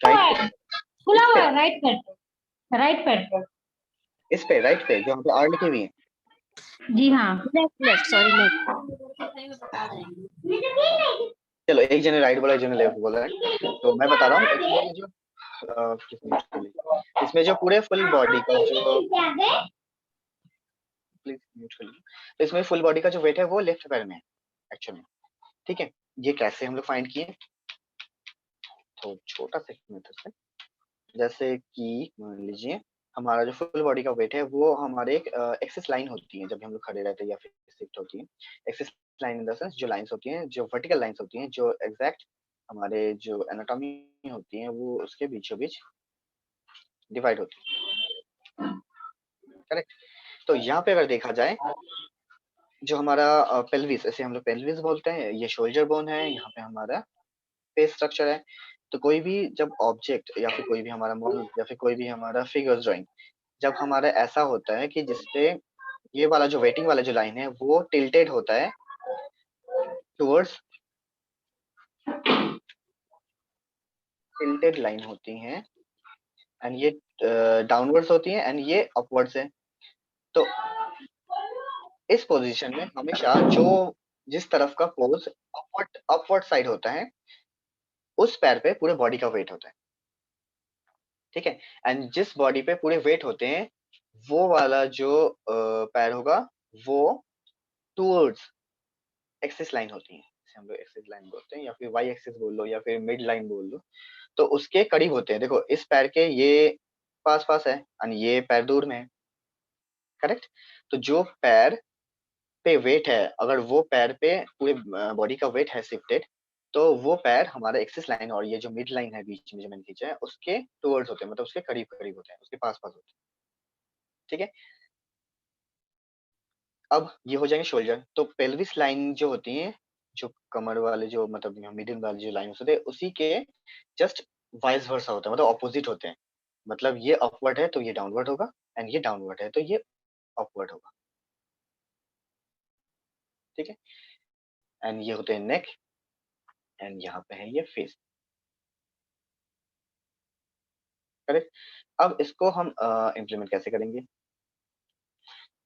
राइट, खुला हुआ है, राइट पैर पे, राइट पैर पे। इस पे राइट पे जो यहाँ पे आर लिखी हुई है। जी हाँ, लेफ्ट सॉरी लेफ्ट। चलो, एक जने राइट बोला, एक जने लेफ्ट बोला है, तो मैं बता रहा हूँ इसमें जो इसमें जो पूरे फुल बॉडी का जो, प्लीज म्यूट कर लीजिए, तो इसमें फुल बॉडी का जो वेट है वो लेफ्ट पैर में है एक्चुअली। ठीक है, ये कैसे हम लोग फाइंड किए, तो छोटा सा मेथड से, जैसे कि मान लीजिए हमारा जो फुल बॉडी का वेट है वो हमारे एक एक्सिस लाइन होती है जब हम लोग खड़े रहते हैं या फिर शिफ्ट होती है। Axis line in the sense जो लाइंस होती हैं, जो वर्टिकल लाइंस होती हैं, जो एग्जैक्ट हमारे जो एनाटॉमी होती है वो उसके बीचों बीच डिवाइड होती है। करेक्ट। तो यहाँ पे अगर देखा जाए, जो हमारा पेल्विस, ऐसे हम लोग पेल्विस बोलते हैं, ये शोल्डर बोन है, यहाँ पे हमारा फेस स्ट्रक्चर है। तो कोई भी जब ऑब्जेक्ट या फिर कोई भी हमारा मॉडल या फिर कोई भी हमारा फिगर्स ड्राइंग जब हमारा ऐसा होता है कि जिसपे ये वाला जो वेटिंग वाला जो लाइन है वो टिल्टेड होता है टुवर्ड्स, टिल्टेड लाइन होती हैं एंड ये डाउनवर्ड्स होती हैं एंड ये अपवर्ड्स है। तो इस पोजीशन में हमेशा जो जिस तरफ का पोज अपवर्ड साइड होता है उस पैर पे पूरे बॉडी का वेट होता है। ठीक है, एंड जिस बॉडी पे पूरे वेट होते हैं वो वाला जो पैर होगा वो टूवर्ड्स एक्सिस लाइन होती है, जिसे हम लोग एक्सिस लाइन बोलते हैं या फिर वाई एक्सिस बोल लो या फिर मिड लाइन बोल लो, तो उसके करीब होते हैं। देखो इस पैर के ये पास पास है और ये पैर दूर में है। करेक्ट। तो जो पैर पे वेट है, अगर वो पैर पे पूरे बॉडी का वेट है शिफ्टेड, तो वो पैर हमारा एक्सिस लाइन और ये जो मिड लाइन है बीच में जो मैंने खींचा है उसके टुवर्ड्स होते हैं, मतलब उसके करीब करीब होते हैं, उसके पास पास होते हैं। ठीक है, अब ये हो जाएंगे शोल्डर। तो पेल्विस लाइन जो होती है, जो कमर वाले जो मतलब मिडिल वाले जो लाइन होते हैं उसी के जस्ट वाइस वर्सा होता है, मतलब ऑपोजिट होते हैं। मतलब ये अपवर्ड है तो ये डाउनवर्ड होगा एंड ये डाउनवर्ड है तो ये अपवर्ड होगा। ठीक है, एंड ये होते हैं नेक एंड यहाँ पे है ये फेस। करेक्ट। अब इसको हम इम्प्लीमेंट कैसे करेंगे,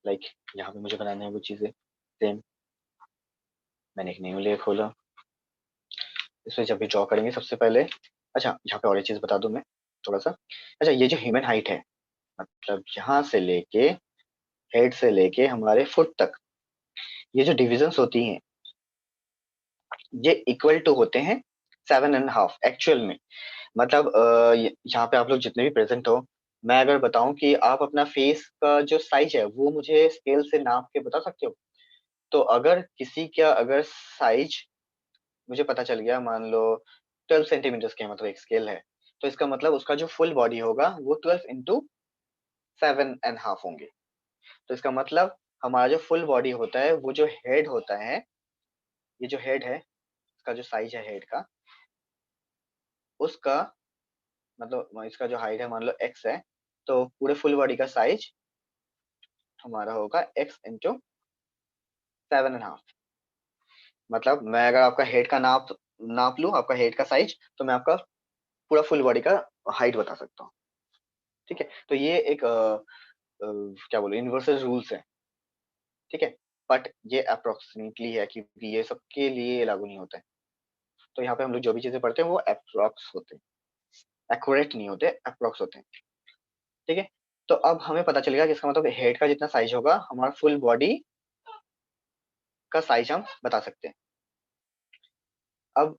लाइक यहाँ पे मुझे बनाना है वो चीजें सेम। मैंने एक न्यू लेयर खोला, इसमें जब भी ड्रॉ करेंगे सबसे पहले, अच्छा यहाँ पे और एक चीज बता दूं मैं थोड़ा सा। अच्छा, ये जो ह्यूमन हाइट है, मतलब यहाँ से लेके हेड से लेके हमारे फुट तक, ये जो डिविजन्स होती हैं ये इक्वल टू होते हैं 7.5 एक्चुअल में। मतलब यहाँ पे आप लोग जितने भी प्रेजेंट हो, मैं अगर बताऊं कि आप अपना फेस का जो साइज है वो मुझे स्केल से नाप के बता सकते हो, तो अगर किसी का अगर साइज मुझे पता चल गया, मान लो 12 सेंटीमीटर के, मतलब एक स्केल है, तो इसका मतलब उसका जो फुल बॉडी होगा वो 12 इंटू 7.5 होंगे। तो इसका मतलब हमारा जो फुल बॉडी होता है वो जो हेड होता है, ये जो हेड है इसका जो साइज है हेड का, उसका मतलब इसका जो हाइट है मान लो x है, तो पूरे फुल बॉडी का साइज हमारा होगा x इंटू 7.5। मतलब मैं अगर आपका हेड का नाप लूं, आपका हेड का साइज, तो मैं आपका पूरा फुल बॉडी का हाइट बता सकता हूँ। ठीक है, तो ये एक क्या बोलो यूनिवर्सल रूल्स है। ठीक है, बट ये अप्रोक्सीमेटली है क्योंकि ये सबके लिए लागू नहीं होता है। तो यहाँ पे हम लोग जो भी चीजें पढ़ते हैं वो अप्रोक्स होते हैं, एक्यूरेट नहीं होते, अप्रोक्स होते हैं। ठीक है, तो अब हमें पता चलेगा कि इसका मतलब हेड का जितना साइज होगा हमारा फुल बॉडी का साइज हम बता सकते हैं। अब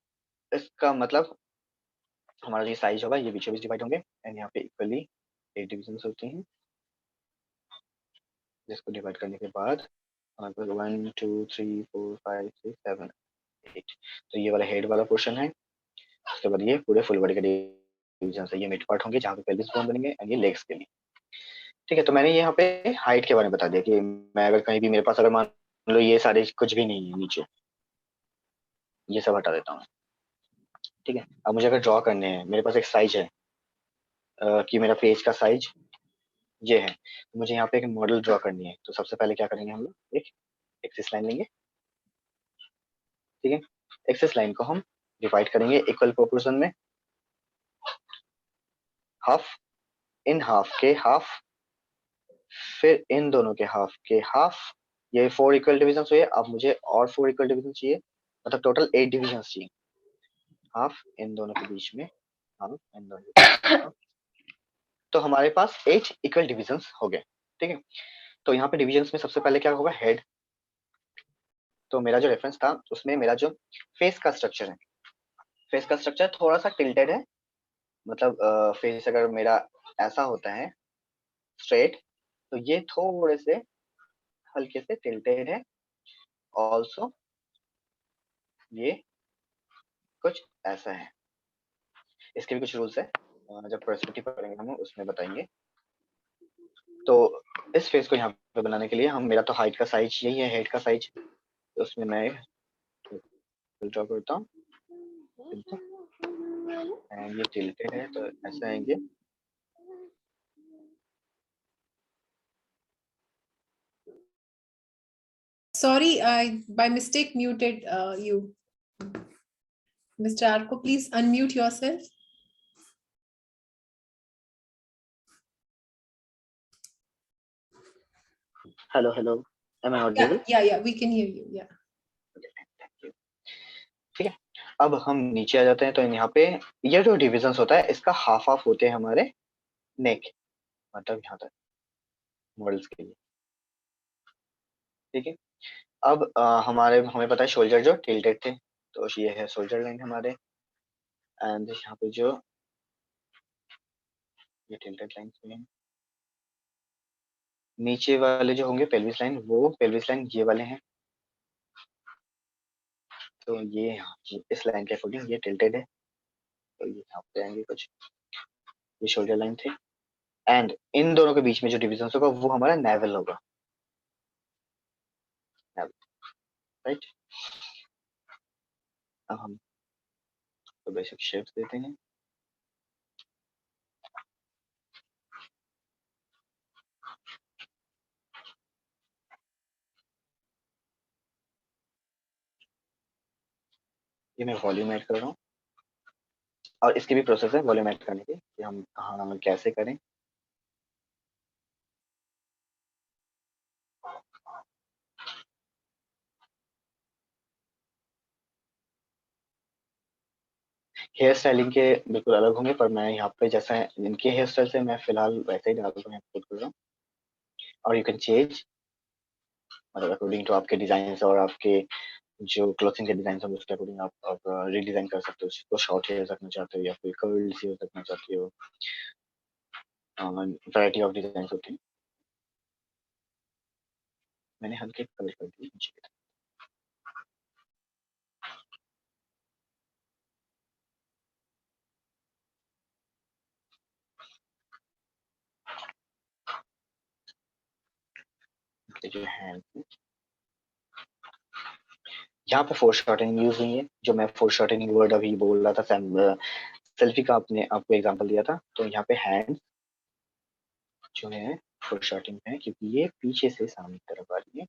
इसका मतलब हमारा जो साइज होगा ये बीचों बीच डिवाइड होंगे एंड यहाँ पे इक्वली 8 डिविजन होते हैं, जिसको डिवाइड करने के बाद हमारे पास 1 2 3 4 5 6 7 8, तो ये वाला हेड वाला पोर्शन है। उसके बाद ये पूरे फुल बॉडी के डिविजन है, ये मिड पार्ट होंगे जहाँ पे पेल्विस बोन बनेंगे एंड ये लेग्स के लिए। ठीक है, तो मैंने यहाँ पे हाइट के बारे में बता दिया कि मैं अगर कहीं भी मेरे पास अगर मान लो ये सारे कुछ भी नहीं है नीचे, ये सब हटा देता हूँ। ठीक है, अब मुझे अगर ड्रॉ करने हैं, मेरे पास एक साइज है कि मेरा फेस का साइज ये है, तो मुझे यहाँ पे एक मॉडल ड्रॉ करनी है। तो सबसे पहले क्या करेंगे हम लोग, एक एक्सिस लाइन लेंगे। ठीक है, एक्सिस लाइन को हम डिवाइड करेंगे इक्वल प्रोपोर्शन में, हाफ इन हाफ के हाफ, फिर इन दोनों के हाफ के हाफ। ये 4 इक्वल डिविजन हुए। अब मुझे और 4 इक्वल डिविजन चाहिए, मतलब टोटल 8 डिविजन चाहिए। हाफ इन दोनों के बीच में, हाफ इन दोनों के बीच में। तो हमारे पास 8 इक्वल डिविजन्स हो गए। ठीक है, तो यहाँ पे डिविजन्स में सबसे पहले क्या होगा, हेड। तो मेरा जो रेफरेंस था उसमें मेरा जो फेस का स्ट्रक्चर है, फेस का स्ट्रक्चर थोड़ा सा टिल्टेड है। मतलब फेस अगर मेरा ऐसा होता है स्ट्रेट, तो ये थोड़े से हल्के से टिल्टेड है। ऑल्सो ये कुछ ऐसा है। इसके भी कुछ रूल्स है, जब पर्सपेक्टिव पढ़ेंगे हम उसमें बताएंगे। तो इस फेस को यहाँ पे बनाने के लिए हम, मेरा तो हाइट का साइज यही है, हेड का साइज, तो उसमें मैं ड्रॉ करता हूँ एंड ये टिल्टेड है तो ऐसा आएंगे। Sorry, I by mistake muted you. Mr. Arko, please unmute yourself. Hello hello, am I audible? Yeah, we can hear you. Yeah. ठीक है, अब हम नीचे आ जाते हैं। तो यहाँ पे ये जो डिविजन्स होता है इसका हाफ हाफ होते हैं हमारे नेक, मतलब यहाँ तक मॉडल्स के लिए। ठीक है, अब हमें पता है शोल्डर जो टिल्टेड थे, तो ये है शोल्डर लाइन हमारे। एंड यहाँ पे जो ये टिल्टेड लाइन हैं, नीचे वाले जो होंगे पेल्विस लाइन, वो पेल्विस लाइन ये वाले हैं। तो ये यहाँ इस लाइन के अकॉर्डिंग ये टिल्टेड है, तो ये यहाँ पे आएंगे कुछ, ये शोल्डर लाइन थे। एंड इन दोनों के बीच में जो डिविजन होगा वो हमारा नेवल होगा, राइट। अब हम तो बेसिक शेप्स देते हैं। ये मैं वॉल्यूम ऐड कर रहा हूँ, और इसकी भी प्रोसेस है वॉल्यूम ऐड करने की, कि हम कहाँ कैसे करें। हेयर स्टाइलिंग के बिल्कुल अलग होंगे, पर मैं यहाँ पे जैसा इनके हेयर स्टाइल से मैं फिलहाल वैसे ही डाल रहा हूँ, और यू कैन चेंज, मतलब अकॉर्डिंग टू आपके डिजाइन और आपके जो क्लोथिंग के डिजाइन है उसके अकॉर्डिंग आप रीडिजाइन कर सकते हो। उसको शॉर्ट हेयर रखना चाहते हो या फिर कर्ल्स हेयर रखना चाहते हो, वैरायटी ऑफ डिजाइन होती है। मैंने हल्के कलर कर दिए नीचे की तरफ। जो हैंड, यहाँ पे फोर शॉर्टनिंग यूज हुई है। जो मैं फोर शॉर्टनिंग वर्ड अभी बोल रहा था, सेल्फी का आपने आपको एग्जांपल दिया था, तो यहाँ पे हैंड जो है फोर शॉर्टनिंग है, क्योंकि ये पीछे से सामने की तरफ आ रही है।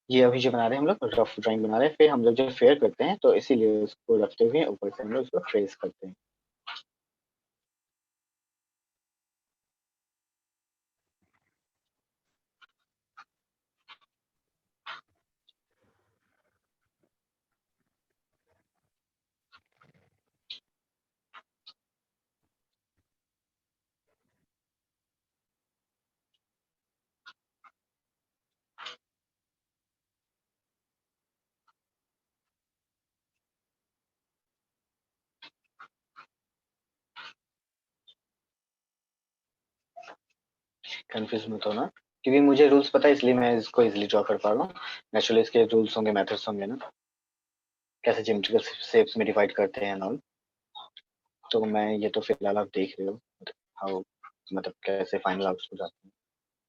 ये अभी जो बना रहे हैं हम लोग रफ ड्राइंग बना रहे हैं, फिर हम लोग जो फेयर करते हैं तो इसीलिए उसको रखते हुए ऊपर से हम लोग उसको ट्रेस करते हैं। कंफ्यूज मत होना, क्योंकि मुझे रूल्स पता है इसलिए मैं इसको इजीली ड्रॉ कर पा रहा हूँ। नेचुरली इसके रूल्स होंगे, मेथड्स होंगे ना, कैसे ज्योमेट्रिकल शेप्स में डिवाइड करते हैं ऑल। तो मैं ये तो फिलहाल आप देख रहे हो हाउ, मतलब कैसे फाइनल आउट्स हो जाते हैं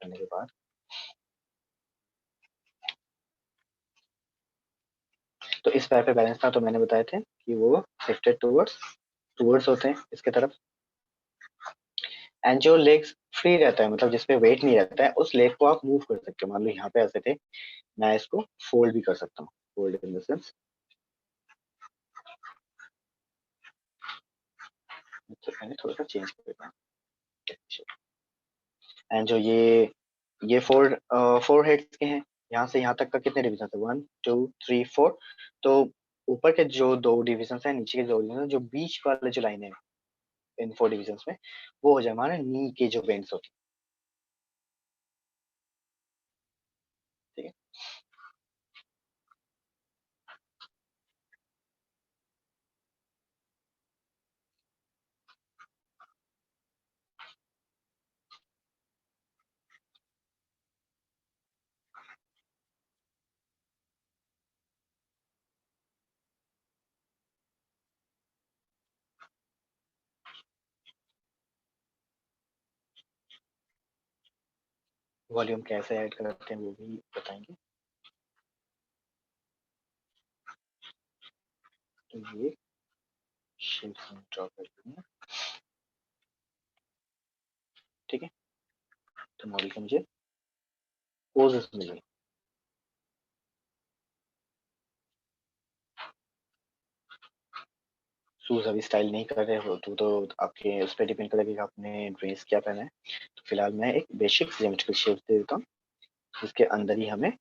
करने के बाद। तो इस पैर पे बैलेंस था, तो मैंने बताए थे कि वो शिफ्टेड टूवर्ड्स होते हैं इसके तरफ। एंड जो लेग्स फ्री रहता है, मतलब जिसपे वेट नहीं रहता है, उस लेग को आप मूव कर सकते हो। मान लो यहाँ पे ऐसे थे, मैं इसको फोल्ड भी कर सकता हूँ। फोल्ड इन द सेंस, तो मैंने थोड़ा सा चेंज कर दिया। एंड जो ये फोर हेड्स के हैं, यहाँ से यहाँ तक का कितने डिविजन है? 1 2 3 4। तो ऊपर के जो 2 डिविजन है, नीचे के 2 डिविजन, जो बीच वाले जो लाइन है इन 4 डिविजन में, वो हो जाए हमारे नी के जो बेंड्स होती है। ठीक है, वॉल्यूम कैसे ऐड करते हैं वो भी बताएंगे। तो ये शेप्स हम ड्रॉ कर लेंगे। ठीक है, तो मॉडल के मुझे पोजेस मिलेंगे। शूज अभी स्टाइल नहीं कर रहे हो तो आपके उस पर डिपेंड करेगा कि आपने ड्रेस क्या पहना है। तो फिलहाल मैं एक बेसिक ज्योमेट्रिकल शेप दे देता हूँ, जिसके अंदर ही हमें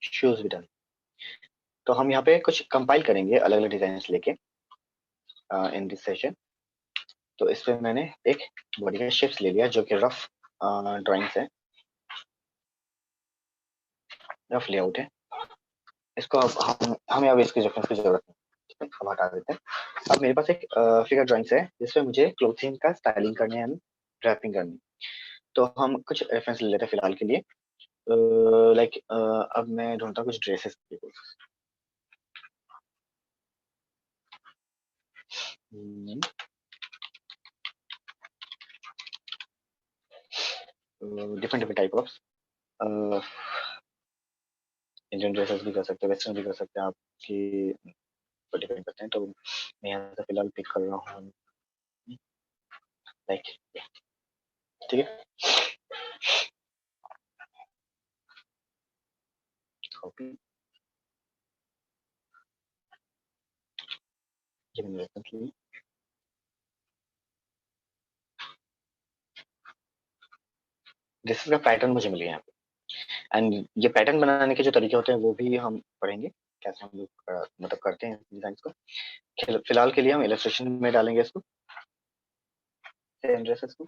शूज भी डाल। तो हम यहाँ पे कुछ कंपाइल करेंगे अलग अलग डिजाइन लेके इन दिस सेशन। तो इस पे मैंने एक बॉडी का शेप्स ले लिया, जो कि रफ ड्राइंग्स है, रफ लेआउट है। इसको अब हमें अब इसकी रेफरेंस की जरूरत नहीं, हम हटा देते हैं। अब मेरे पास एक फिगर ड्राइंग्स है, जिसमें मुझे क्लोथिंग का स्टाइलिंग करनी है, रैपिंग करनी। तो हम कुछ रेफरेंस ले लेते हैं फिलहाल के लिए। लाइक अब मैं ढूंढता हूँ कुछ dresses. Different different type of Indian dresses भी कर सकते हैं, वेस्टर्न भी कर सकते हैं, आपकी पर डिपेंड करते हैं। तो मैं यहाँ से फिलहाल पिक कर रहा हूँ लाइक, ठीक है, कॉपी, ये मैंने रेफरेंस ली। ड्रेसेस का पैटर्न मुझे मिल गया यहाँ पे, एंड ये पैटर्न बनाने के जो तरीके होते हैं वो भी हम पढ़ेंगे, कैसे हम लोग मतलब करते हैं डिजाइन को। फिलहाल के लिए हम इलस्ट्रेशन में डालेंगे इसको, ड्रेसेस को।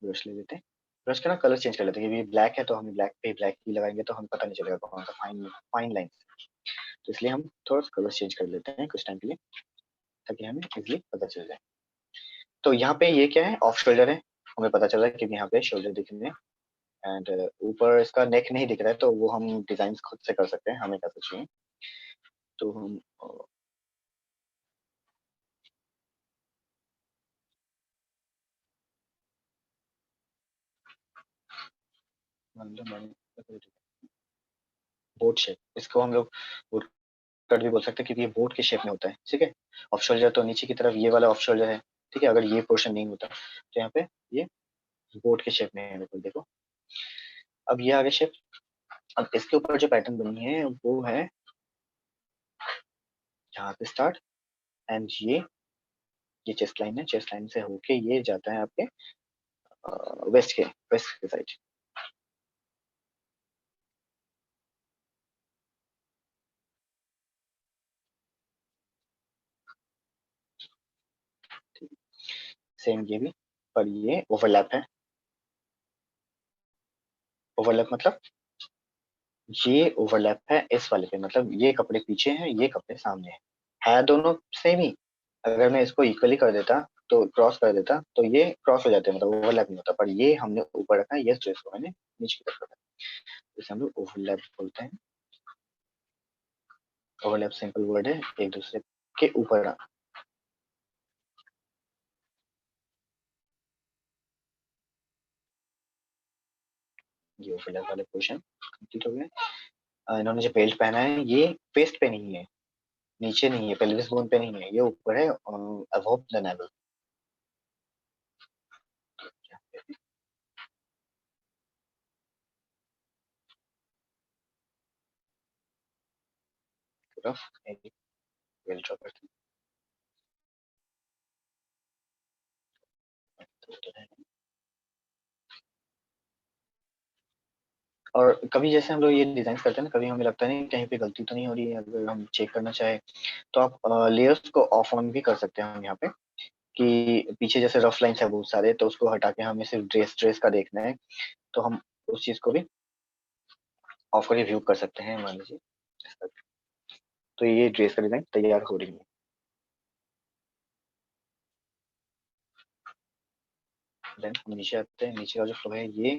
ब्रश ले लेते हैं, ब्रश का ना कलर चेंज कर लेते हैं, क्योंकि ब्लैक है तो हम ब्लैक पे ब्लैक ही लगाएंगे, तो हमें पता नहीं चलेगा कौन सा फाइन फाइन लाइन। तो इसलिए हम थोड़ा सा कलर चेंज कर लेते हैं कुछ टाइम के लिए, ताकि हमें इजीली पता चल जाए। तो यहाँ पे ये क्या है? ऑफ शोल्डर है, हमें पता चल रहा है क्योंकि यहाँ पे शोल्डर दिख रहे हैं। एंड ऊपर इसका नेक नहीं दिख रहा है, तो वो हम डिजाइन खुद से कर सकते हैं, हमें कैसे चाहिए। तो हम बोट शेप, इसको हम लोग बोट कट भी बोल सकते हैं, क्योंकि ये बोट के शेप में होता है। ठीक है, ऑफ शोल्डर तो नीचे की तरफ ये वाला ऑफ शोल्डर है। ठीक है, अगर ये पोर्शन नहीं होता तो यहाँ पे ये बोट के शेप में है। बिल्कुल देखो, अब ये आगे शेप। अब इसके ऊपर जो पैटर्न बनी है वो है यहाँ पे स्टार्ट, एंड ये चेस्ट लाइन है, चेस्ट लाइन से होके ये जाता है आपके वेस्ट के साइड। सेम ये भी, पर ये ओवरलैप है। ओवरलैप मतलब ये ओवरलैप है इस वाले पे, मतलब ये कपड़े पीछे हैं, ये कपड़े सामने हैं, है दोनों सेम ही। अगर मैं इसको इक्वली कर देता तो क्रॉस कर देता तो ये क्रॉस हो जाते, मतलब ओवरलैप नहीं होता, पर ये हमने ऊपर रखा है, ये स्ट्रेस को मैंने नीचे की तरफ रखा, इसे हम लोग ओवरलैप बोलते हैं। ओवरलैप सिंपल वर्ड है, एक दूसरे के ऊपर आना। ये ओवरलैप वाले क्वेश्चन कंप्लीट हो गए। इन्होंने जो बेल्ट पहना है ये वेस्ट पे नहीं है, नीचे नहीं है, पेल्विस बोन पे नहीं है, ये ऊपर है, above the naval. Belt draw करते हैं। और कभी जैसे हम लोग ये डिजाइन करते हैं ना, कभी हमें लगता नहीं कहीं पे गलती तो नहीं हो रही है, अगर हम चेक करना चाहे तो आप लेयर्स को ऑफ ऑन भी कर सकते हैं हम यहाँ पे, कि पीछे जैसे रफ लाइन्स है बहुत सारे, तो उसको हटा के हमें सिर्फ ड्रेस ड्रेस का देखना है, तो हम उस चीज को भी ऑफ करके व्यू कर सकते हैं, मान लीजिए। तो ये ड्रेस का डिजाइन तैयार हो रही है। देन हम नीचे आते हैं, नीचे का जो फ्लो है ये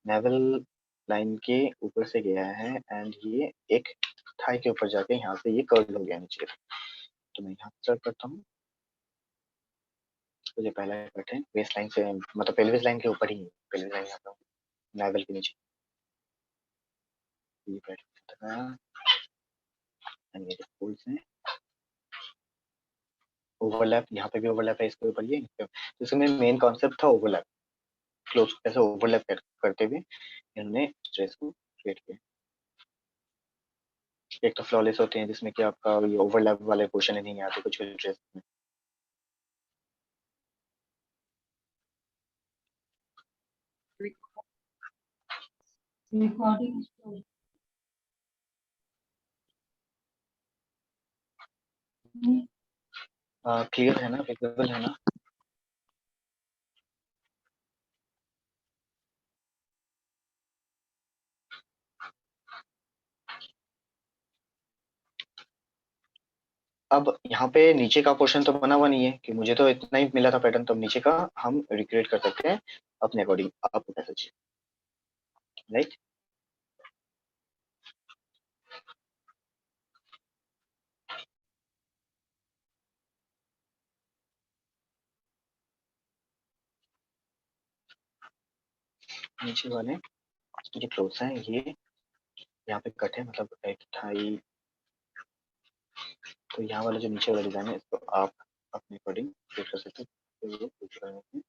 नेवल लाइन के ऊपर से गया है, एंड ये एक थाई के ऊपर जाके यहाँ से ये कर्व हो गया नीचे। तो मैं यहाँ स्टार्ट करता हूँ, तो ये पहला कट है वेस्ट लाइन से, मतलब पेल्विस लाइन के ऊपर ही है, पेल्विस लाइन आता हूँ नेवल के नीचे, ये पैटर्न एंड ये फोल्ड्स हैं, ओवरलैप यहाँ पे भी ओवरलैप है इसके ऊपर, ये तो इसमें मेन कॉन्सेप्ट था ओवरलैप, क्लोज कैसे ओवरलैप करते हुए इन्होंने स्ट्रेस को क्रिएट किया। एक तो फ्लॉलेस होते हैं जिसमें कि आपका ये ओवरलैप वाले क्वेश्चन ही नहीं आते कुछ भी ड्रेस में। Recording. क्लियर है ना, विजिबल है ना? अब यहाँ पे नीचे का पोर्शन तो बना हुआ नहीं है, कि मुझे तो इतना ही मिला था पैटर्न, तो नीचे का हम रिक्रिएट कर सकते हैं अपने अकॉर्डिंग, आपको कैसा चाहिए, राइट। नीचे वाले जो क्लोथ्स हैं ये यहाँ पे कट है, मतलब एक थाई, तो यहाँ वाला जो नीचे वाला डिजाइन है इसको आप अपने अकॉर्डिंग फिट कर सकते हैं। तो ये फिट करने में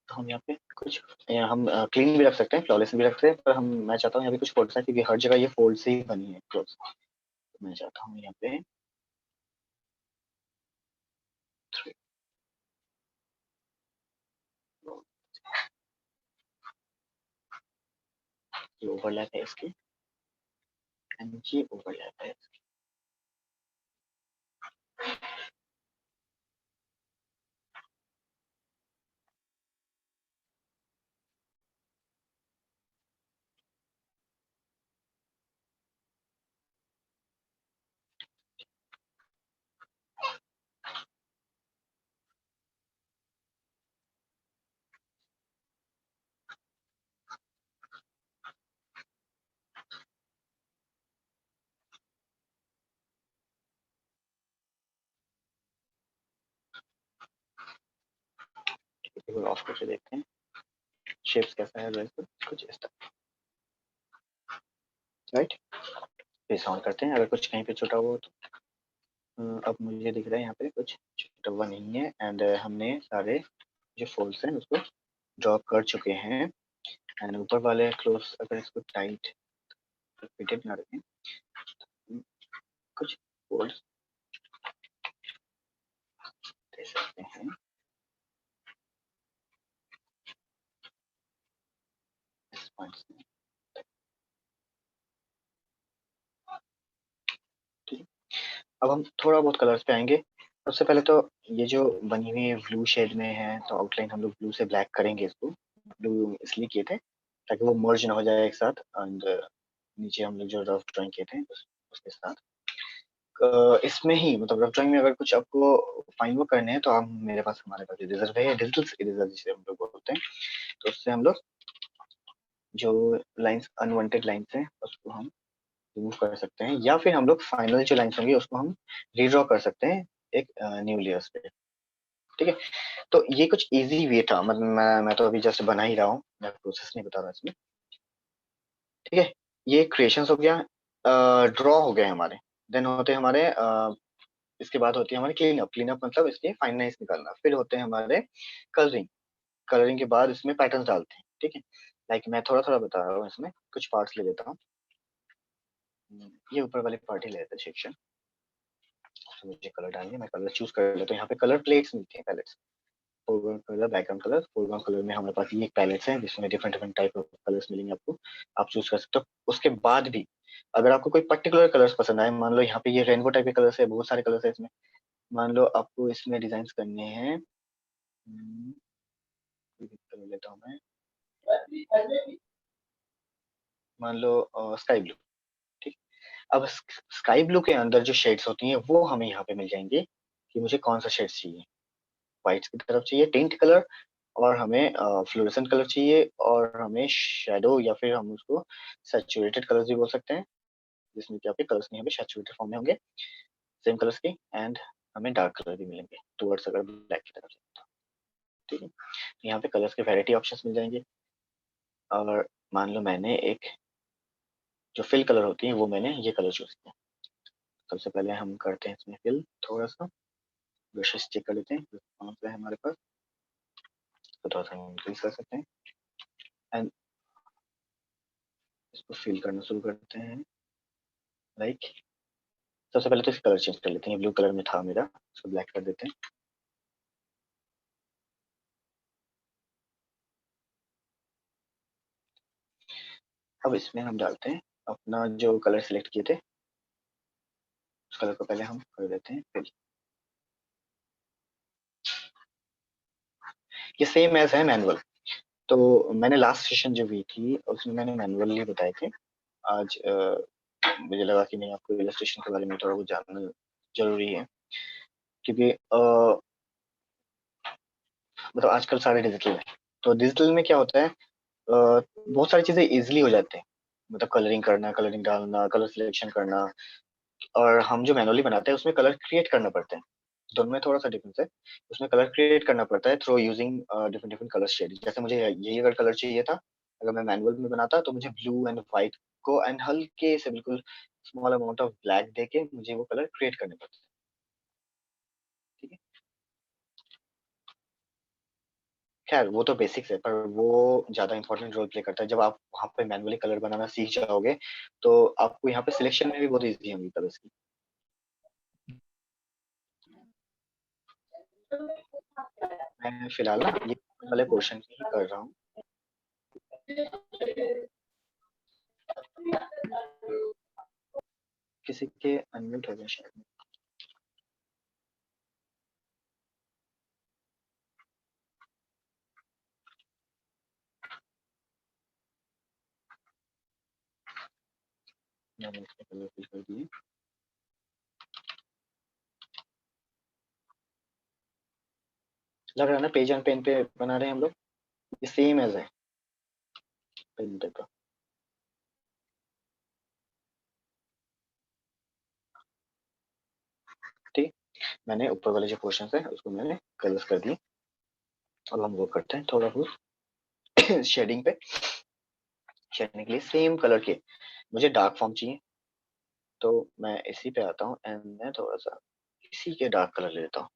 तो हम यहाँ पे कुछ हम क्लीन भी रख सकते हैं, फ्लॉलेस भी रख सकते हैं, पर हम मैं चाहता हूँ यहाँ पे कुछ फोल्ड्स है, क्योंकि हर जगह ये फोल्ड से ही बनी है क्लोथ्स। मैं चाहता हूँ यहाँ पे ये ओवरलैप है इसकी, एंड ये ओवरलैप है। ऑफ करके देखते हैं शेप्स कैसा है ड्रेस पर, कुछ इस तरह, राइट। फेस ऑन करते हैं, अगर कुछ कहीं पे छोटा हुआ हो तो अब मुझे दिख रहा है यहाँ पे कुछ छोटा हुआ नहीं है, एंड हमने सारे जो फोल्ड्स हैं उसको ड्रॉ कर चुके हैं, एंड ऊपर वाले क्लोज अगर इसको टाइट फिटेड ना रखें, कुछ फोल्ड्स दे सकते हैं इस पॉइंट्स में, ठीक है। अब हम थोड़ा बहुत कलर्स पे आएंगे। सबसे पहले तो ये जो बनी हुई ब्लू शेड में है, तो आउटलाइन हम लोग ब्लू से ब्लैक करेंगे, इसको ब्लू इसलिए किए थे ताकि वो मर्ज ना हो जाए एक साथ। एंड नीचे हम लोग जो रफ ड्राइंग किए थे उसके साथ इसमें ही मतलब रफ ड्राइंग में अगर कुछ आपको फाइन वर्क करने हैं तो आप हमारे पास इरेजर है, डिजिटल इरेजर जिसे हम लोग बोलते हैं। तो उससे हम लोग जो लाइंस अनवांटेड लाइंस हैं उसको हम रिमूव कर सकते हैं, या फिर हम लोग फाइनल जो लाइंस होंगी उसको हम रीड्रॉ कर सकते हैं एक न्यू लेयर्स पे। ठीक है, तो ये कुछ इजी वे था, मतलब मैं तो अभी जस्ट बना ही रहा हूँ, मैं प्रोसेस नहीं बता रहा इसमें। ठीक है, ये क्रिएशंस हो गया, ड्रॉ हो गए हमारे। देन होते हैं हमारे इसके बाद होती है हमारी क्लीन अप। क्लीन अप मतलब इसके फाइनलाइज निकालना। फिर होते हैं हमारे कलरिंग। कलरिंग के बाद इसमें पैटर्न्स डालते हैं। ठीक है, लाइक मैं थोड़ा थोड़ा बता रहा हूँ, इसमें कुछ पार्ट्स ले लेता हूँ। ये ऊपर वाले पार्ट ही ले लेते हैं, सेक्शन। मुझे कलर डालनी, मैं कलर चूज कर लेता हूँ। यहाँ पे कलर प्लेट्स मिलती है, palettes. Foreground colour, background colour. Foreground colour में हमारे पास ये एक पैलेट्स है जिसमें different different type of colours मिलेंगे आपको, आप चूज कर सकते हो। उसके बाद भी अगर आपको कोई पर्टिकुलर कलर्स पसंद आए, मान लो यहाँ पे ये रेनबो टाइप के कलर्स है, बहुत सारे कलर्स है इसमें, मान लो आपको इसमें डिजाइन करने हैं, कलर लेता हूँ मैं, मान लो स्काई ब्लू। ठीक, अब स्काई ब्लू के अंदर जो शेड्स होती हैं वो हमें यहाँ पे मिल जाएंगे कि मुझे कौन सा शेड्स चाहिए। व्हाइट की तरफ चाहिए टिंट कलर, और हमें फ्लोरेसेंट कलर चाहिए, और हमें शेडो या फिर हम उसको सैचुरेटेड कलर्स भी बोल सकते हैं, जिसमें कि आपके कलर्स नहीं होंगे, सैचुरेटेड फॉर्म में होंगे सेम कलर्स के। एंड हमें डार्क कलर भी मिलेंगे टुवर्ड्स अगर ब्लैक की तरफ से। ठीक है, यहाँ पे कलर्स के वैरायटी ऑप्शंस मिल जाएंगे। और मान लो मैंने एक जो फिल कलर होती है वो मैंने ये कलर चूज किया। सबसे पहले हम करते हैं इसमें फिल, थोड़ा सा ब्रशेस चेक कर लेते हैं कौन सा है हमारे पास, तो थोड़ा सा इंक्रीज कर सकते हैं। एंड इसको फिल करना शुरू करते हैं। लाइक सबसे पहले तो इस कलर चेंज कर लेते हैं, ब्लू कलर में था मेरा, इसको ब्लैक कर देते हैं। अब इसमें हम डालते हैं अपना जो कलर सिलेक्ट किए थे, उस कलर को पहले हम कर देते हैं फिल। ये सेम एज है मैनुअल। तो मैंने लास्ट सेशन जो हुई थी उसमें मैंने मैनुअली बताए थे। आज मुझे लगा कि नहीं, आपको इलस्ट्रेशन के बारे में थोड़ा बहुत जानना जरूरी है, क्योंकि मतलब आजकल सारे डिजिटल है। तो डिजिटल में क्या होता है, बहुत सारी चीजें इजीली हो जाते हैं, मतलब कलरिंग करना, कलरिंग डालना, कलर सिलेक्शन करना। और हम जो मैनुअली बनाते हैं उसमें कलर क्रिएट करना पड़ता है। दोनों में थोड़ा सा डिफरेंस है। उसमें कलर क्रिएट करना पड़ता है through using different different colour shade. जैसे मुझे यही अगर कलर चाहिए था, अगर मैं मैनुअल में बनाता तो मुझे ब्लू एंड व्हाइट को एंड हल्के से बिल्कुल स्मॉल अमाउंट ऑफ ब्लैक देके मुझे वो कलर क्रिएट करने पड़ते हैं। ठीक है, खैर वो तो बेसिक्स है, पर वो ज्यादा इंपॉर्टेंट रोल प्ले करता है। जब आप वहाँ पे मैनुअली कलर बनाना सीख जाओगे तो आपको यहाँ पे सिलेक्शन में भी बहुत इजी होंगी कलर्स की। मैं फिलहाल ना ये वाले पोर्शन ही कर रहा हूँ। किसी के अनम्यूट हो गया शायद। मैंने इसमें कलर फिल कर दिए। लग रहा है ना पेज एंड पेन पे बना रहे हैं हम लोग, ये सेम एज है पेन पे का। ठीक, मैंने ऊपर वाले जो पोर्शन है उसको मैंने कलर्स कर दिए। अब हम वो करते हैं थोड़ा बहुत शेडिंग पे। शेडिंग के लिए सेम कलर के मुझे डार्क फॉर्म चाहिए, तो मैं इसी पे आता हूँ एंड मैं थोड़ा सा इसी के डार्क कलर ले लेता हूँ।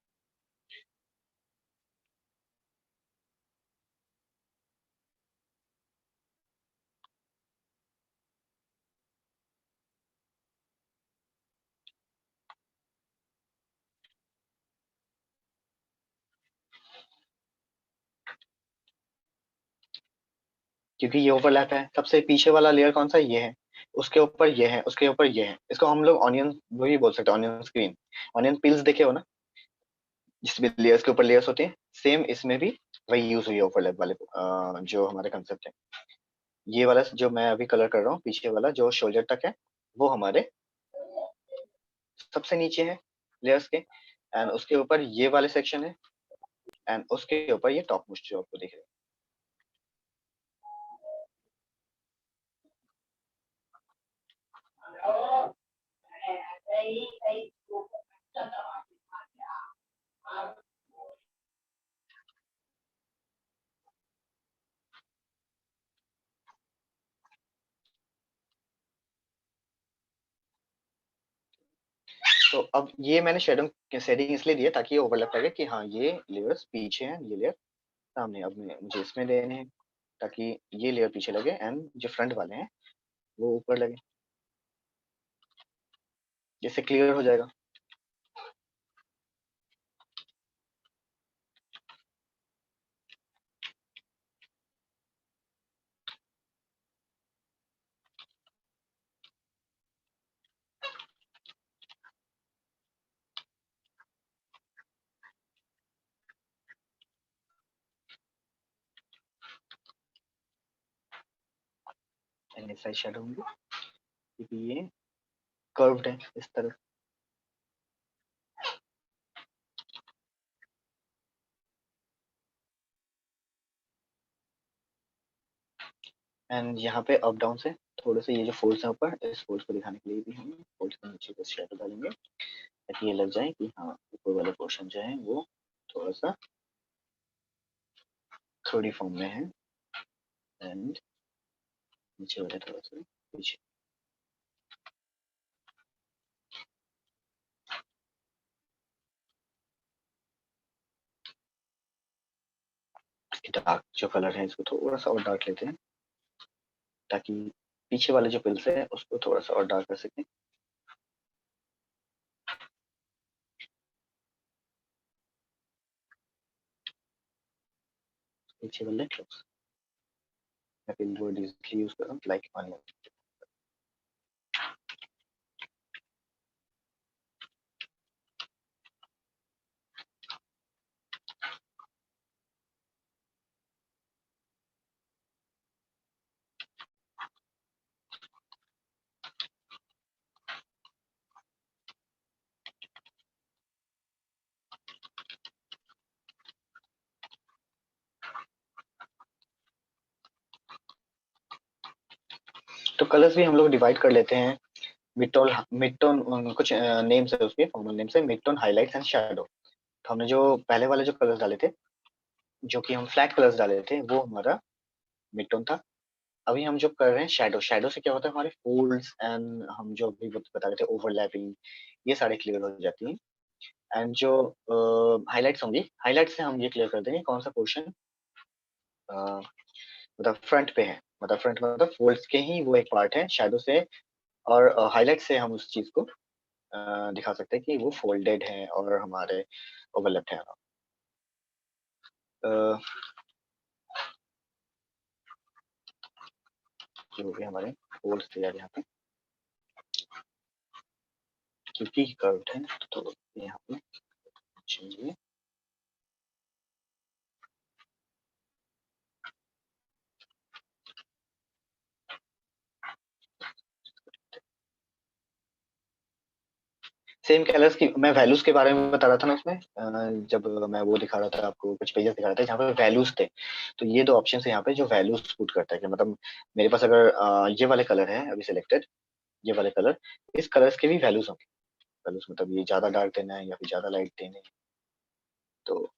क्योंकि ये ओवरलैप है। सबसे पीछे वाला लेयर कौन सा, ये है, उसके ऊपर ये है, उसके ऊपर ये है। इसको हम लोग ऑनियन वही बोल सकते हैं, ऑनियन स्क्रीन, ऑनियन पिल्स देखे हो ना, जिसमें लेयर्स के ऊपर लेयर्स होते हैं। सेम इसमें भी वही यूज हुई है ओवरलैप वाले जो हमारे कंसेप्ट है। ये वाला जो मैं अभी कलर कर रहा हूँ, पीछे वाला जो शोल्डर तक है, वो हमारे सबसे नीचे है लेयर्स के, एंड उसके ऊपर ये वाले सेक्शन है, एंड उसके ऊपर ये टॉप मोस्ट जो आपको दिख रहा है। तो अब ये मैंने शेडिंग इसलिए दिया ताकि ये ओवरलैप लगे कि हाँ ये लेयर्स पीछे हैं, ये लेयर सामने। अब मुझे इसमें लेने हैं ताकि ये लेयर पीछे लगे एंड जो फ्रंट वाले हैं वो ऊपर लगे, जिससे क्लियर हो जाएगा। एंड इस साइड शेडो होंगे क्योंकि ये कर्व्ड है इस तरह। एंड यहाँ पे अप डाउन से थोड़े से ये जो फोल्ड्स हैं ऊपर, इस फोल्ड्स को दिखाने के लिए भी हम फोल्ड्स के नीचे को शेडो डालेंगे ताकि ये लग जाए कि हाँ ऊपर वाला पोर्शन जो है वो थोड़ा सा थोड़ी फॉर्म में है, एंड नीचे वाला थोड़ा सा पीछे। डार्क जो कलर है इसको थोड़ा सा और डार्क लेते हैं ताकि पीछे वाले जो पिल्स है उसको थोड़ा सा और डार्क कर सकें। पीछे वाले क्लोज मैं पिल वर्ड इसलिए यूज कर रहा हूँ लाइक ऑनियन। तो कलर्स भी हम लोग डिवाइड कर लेते हैं मिड टोन कुछ नेम्स है उसके, फॉर्मल नेम्स है mid tone, highlights and shadow. तो हमने जो पहले वाले जो कलर्स डाले थे, जो कि हम फ्लैट कलर्स डाले थे, वो हमारा मिड टोन था। अभी हम जो कर रहे हैं शैडो, शैडो से क्या होता है हमारे फोल्ड्स एंड हम जो अभी बता रहे थे ओवरलैपिंग, ये सारे क्लियर हो जाती हैं। एंड जो हाइलाइट्स होंगी, हाइलाइट से हम ये क्लियर कर देंगे कौन सा पोर्शन मतलब फ्रंट पे है, मतलब फ्रंट मतलब फोल्ड्स के ही वो एक पार्ट है शैडो से, और हाईलाइट से हम उस चीज को दिखा सकते हैं कि वो फोल्डेड है और हमारे ओवरलैप्ड है। जो भी हमारे फोल्ड्स तैयार यहाँ पे क्योंकि कर्व्ड है तो यहाँ पे चाहिए। सेम कलर्स की मैं वैल्यूज के बारे में बता रहा था ना उसमें, जब मैं वो दिखा रहा था आपको, कुछ पेजेस दिखा रहा था जहाँ पे वैल्यूज थे। तो ये दो ऑप्शन है यहाँ पे जो वैल्यूज पुट करता है कि मतलब मेरे पास अगर ये वाले कलर है अभी सिलेक्टेड, ये वाले कलर, इस कलर्स के भी वैल्यूज होंगे। वैल्यूज मतलब ये ज्यादा डार्क देना है या फिर ज्यादा लाइट देना है। तो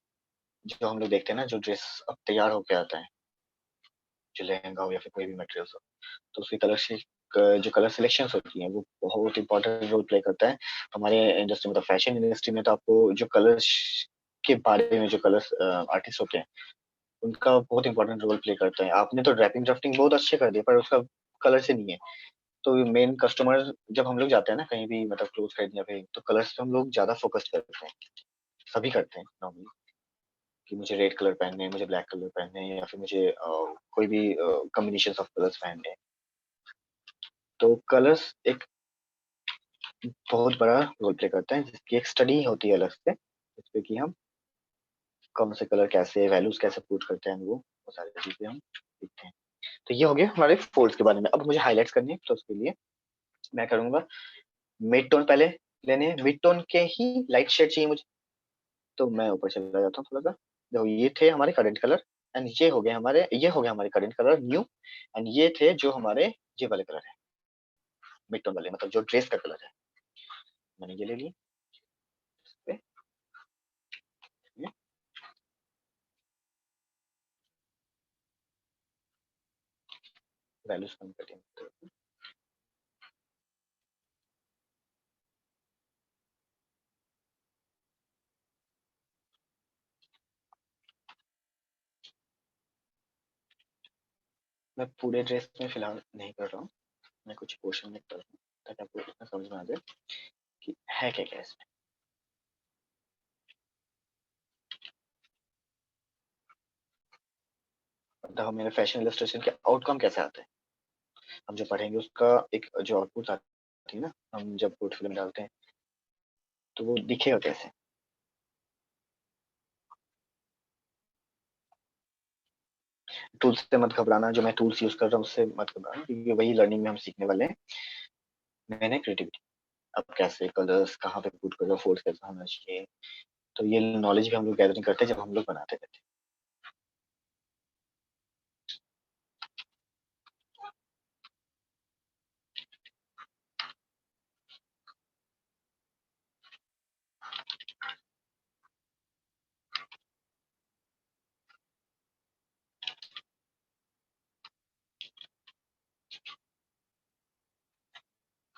जो हम लोग देखते हैं ना, जो ड्रेस अब तैयार होके आता है, जो लहंगा हो या फिर कोई भी मटेरियल हो, तो उसकी जो कलर सिलेक्शन होती हैं वो बहुत इंपॉर्टेंट रोल प्ले करता है हमारे इंडस्ट्री में। तो फैशन इंडस्ट्री में तो आपको जो कलर्स के बारे में जो कलर्स आर्टिस्ट होते हैं उनका बहुत इंपॉर्टेंट रोल प्ले करता है। आपने तो ड्रैपिंग ड्राफ्टिंग बहुत अच्छे कर दिया पर उसका कलर से नहीं है। तो मेन कस्टमर जब हम लोग जाते हैं ना कहीं भी मतलब क्लोथ खरीदने या फिर, तो कलर्स पे हम लोग ज्यादा फोकस करते हैं, सभी करते हैं नॉर्मली, कि मुझे रेड कलर पहनने हैं, मुझे ब्लैक कलर पहनने हैं या फिर मुझे कोई भी कॉम्बिनेशन ऑफ कलर्स पहनने हैं। तो कलर्स एक बहुत बड़ा रोल प्ले करता है जिसकी एक स्टडी होती है अलग से, जिसपे कि हम कौन से कलर कैसे वैल्यूज कैसे पुट करते हैं, वो सारी चीजें हम सीखते हैं। तो ये हो गया हमारे फोल्ड्स के बारे में। अब मुझे हाईलाइट्स करनी है, तो उसके लिए मैं करूंगा मिड टोन पहले लेने हैं, मिड टोन के ही लाइट शेड चाहिए मुझे। तो मैं ऊपर चला जाता हूँ थोड़ा सा। देखो ये थे हमारे करंट कलर, एंड ये हो गए हमारे करंट कलर न्यू, एंड ये थे जो हमारे ये वाले कलर है मिड टोन वाले, मतलब जो ड्रेस का कलर है। मैंने ये ले ली, वैल्यूज कम कर देंगे। मैं पूरे ड्रेस में फिलहाल नहीं कर रहा हूँ, मैं कुछ पोर्शन में कर रहा हूँ ताकि आपको इतना समझ में आ जाए कि है क्या क्या इसमें। मतलब मेरे फैशन इलस्ट्रेशन के आउटकम कैसे आते हैं हम जो पढ़ेंगे, उसका एक जो आउटपुट आती है ना, हम जब पोर्टफोलियो में डालते हैं तो वो दिखेगा कैसे। टूल्स से मत घबराना, जो मैं टूल्स यूज कर रहा हूँ उससे मत घबराना, क्योंकि वही लर्निंग में हम सीखने वाले हैं। मैंने क्रिएटिविटी, अब कैसे कलर्स कहाँ पे पुट करो, फोर्स कैसे होना चाहिए, तो ये नॉलेज भी हम लोग गैदरिंग करते हैं जब हम लोग बनाते रहते हैं।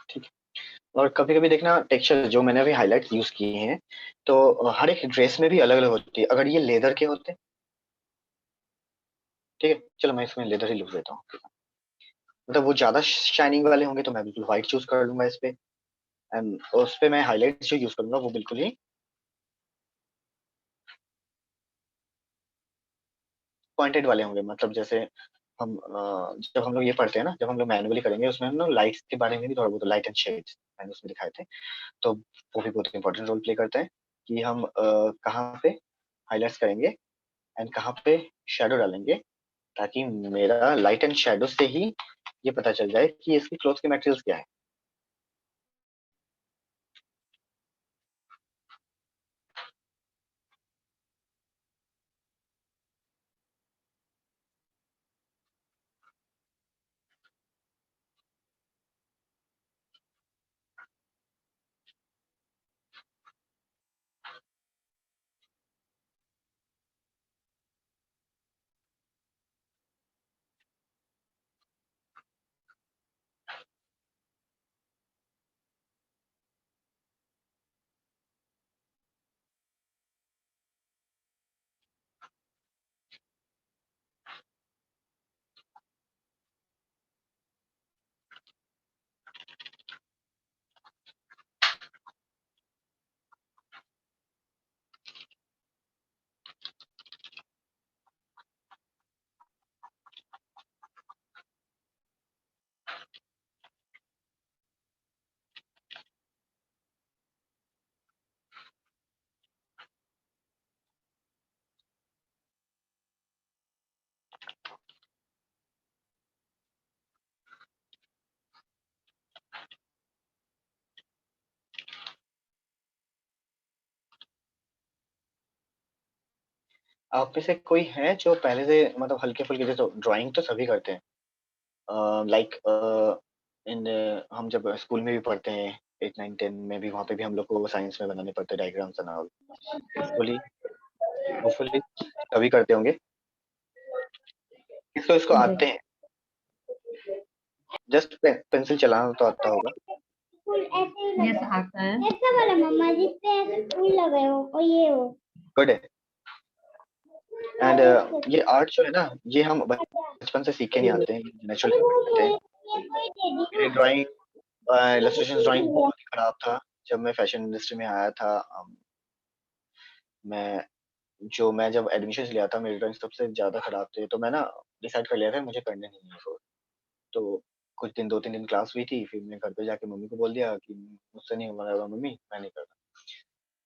ठीक है, और कभी कभी देखना टेक्सचर जो मैंने अभी हाईलाइट यूज किए हैं, तो हर एक ड्रेस में भी अलग अलग होती है। अगर ये लेदर के होते, ठीक है, चलो मैं इसमें लेदर ही लिख देता हूँ। मतलब वो ज्यादा शाइनिंग वाले होंगे तो मैं बिल्कुल व्हाइट चूज कर लूंगा इस पे, एंड उस पे मैं हाईलाइट जो यूज करूंगा वो बिल्कुल ही पॉइंटेड वाले होंगे। मतलब जैसे हम जब हम लोग ये पढ़ते हैं ना, जब हम लोग मैनुअली करेंगे उसमें हम लोग लाइट्स के बारे में भी थोड़ा बहुत, लाइट एंड शेड्स मैंने उसमें दिखाए थे, तो वो भी बहुत इंपॉर्टेंट रोल प्ले करता है कि हम कहाँ पे हाईलाइट्स करेंगे एंड कहाँ पे शेडो डालेंगे, ताकि मेरा लाइट एंड शेडो से ही ये पता चल जाए कि इसकी क्लोथ के मटेरियल्स क्या है। आप में से कोई है जो पहले से मतलब हल्के फुल्के, जैसे ड्राइंग तो सभी करते हैं, लाइक इन हम जब स्कूल में भी पढ़ते हैं 8 9 10 में भी, वहाँ पे भी हम लोग को साइंस में बनाने पड़ते हैं डायग्राम्स एंड ऑल। होपफुली सभी करते होंगे, किसको इसको आते हैं, जस्ट पेंसिल चलाना तो आता होगा। यस आता है। ऐसा वाला मम्मा जिसपे ऐसे फूल लगे हो और ये हो। गुड है। एंड ये आर्ट जो है ना, ये हम बचपन से सीख के नहीं आते हैं, नेचुरली आते हैं। मेरी ड्राइंग, इलस्ट्रेशन ड्राइंग बहुत ही खराब था जब मैं फैशन इंडस्ट्री में आया था। मैं जब एडमिशन लिया था, मेरी ड्राइंग सबसे ज्यादा खराब थी, तो मैं ना डिसाइड कर लिया था मुझे करने नहीं है वो। तो कुछ दिन 2 3 दिन क्लास हुई थी, फिर मैं घर पे जाके मम्मी को बोल दिया कि मुझसे नहीं हो रहा मम्मी, मैं नहीं कर रहा।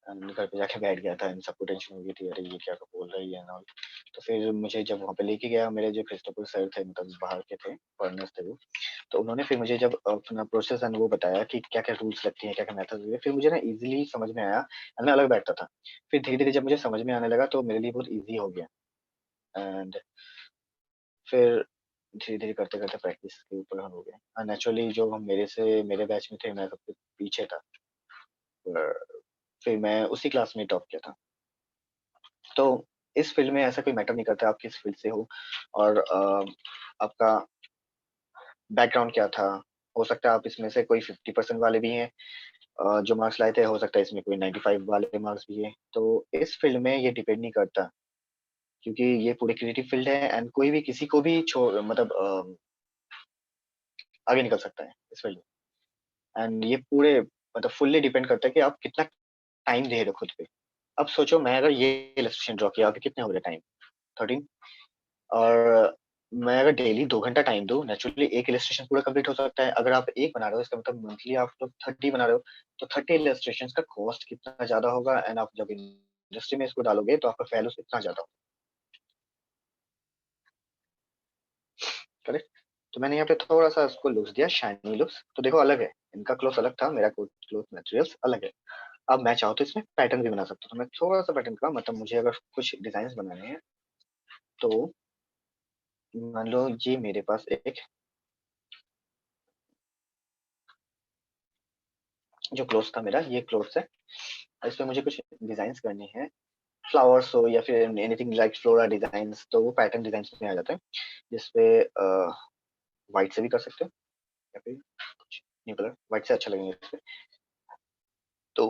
घर पे जाके बैठ गया था, इन सबको टेंशन हो गई थी, अरे ये क्या बोल रही है ना। तो फिर मुझे जब वहाँ पे लेके गया मेरे जो क्रिस्टोफर सर थे, मतलब बाहर के थे, फॉरेनर्स थे वो, तो उन्होंने फिर मुझे जब अपना प्रोसेस एंड वो बताया कि क्या-क्या रूल्स लगती हैं, क्या-क्या मेथड्स होते हैं, फिर मुझे ना ईज़िली समझ में आया एंड मैं अलग बैठता था। फिर धीरे-धीरे जब मुझे समझ में आने लगा तो मेरे लिए बहुत ईज़ी हो गया एंड फिर धीरे-धीरे करते-करते प्रैक्टिस के ऊपर हम हो गए। नेचुरली जो हम मेरे बैच में थे, मैं सबसे पीछे था। फिर मैं उसी क्लास में टॉप किया था। तो इस फील्ड में ऐसा कोई मैटर नहीं करता आप किस फील्ड से हो और आपका बैकग्राउंड क्या था। हो सकता है आप इसमें से कोई 50% वाले भी हैं जो मार्क्स लाए थे, हो सकता है इसमें कोई 95 वाले मार्क्स भी हैं। तो इस फील्ड में ये डिपेंड नहीं करता क्योंकि ये पूरी क्रिएटिव फील्ड है एंड कोई भी किसी को भी मतलब आगे निकल सकता है इस फील्ड में एंड ये पूरे मतलब फुल्ली डिपेंड करता है कि आप कितना टाइम दे रहे हो खुद पे। अब सोचो मैं अगर ये इलस्ट्रेशन ड्रॉ किया अभी कितने हो गए टाइम 13 और मैं अगर डेली 2 घंटा टाइम दूँ, नेचुरली एक इलस्ट्रेशन पूरा कंप्लीट हो सकता है। अगर आप 1 बना रहे हो, इसका मतलब मंथली आप लोग 30 बना रहे हो, तो 30 इलस्ट्रेशंस का कॉस्ट कितना ज़्यादा होगा एंड आप जब इंडस्ट्री में इसको डालोगे, तो आपका वैल्यू कितना ज़्यादा होगा, करेक्ट? तो मैंने यहाँ पे थोड़ा-सा इसको लुक्स दिया, शाइनी लुक्स। तो देखो अलग है, इनका क्लॉथ अलग था, मेरा क्लॉथ मटेरियल्स अलग है। अब मैं चाहूँ तो इसमें पैटर्न भी बना सकता हूँ। तो मैं थोड़ा-सा पैटर्न का मतलब मुझे अगर कुछ डिज़ाइन्स बनाने हैं, तो मान लो ये मेरे पास एक जो क्लोथ्स था मेरा, ये क्लोथ्स है। इसमें मुझे कुछ डिज़ाइन्स करने हैं, फ्लावर्स हो या फिर एनीथिंग लाइक फ्लोरा डिज़ाइन्स, तो वो पैटर्न डिज़ाइन्स में आ जाता है, जिसपे व्हाइट से भी कर सकते हो या फिर कुछ न्यू कलर, व्हाइट से अच्छा लगेगा इसपे। तो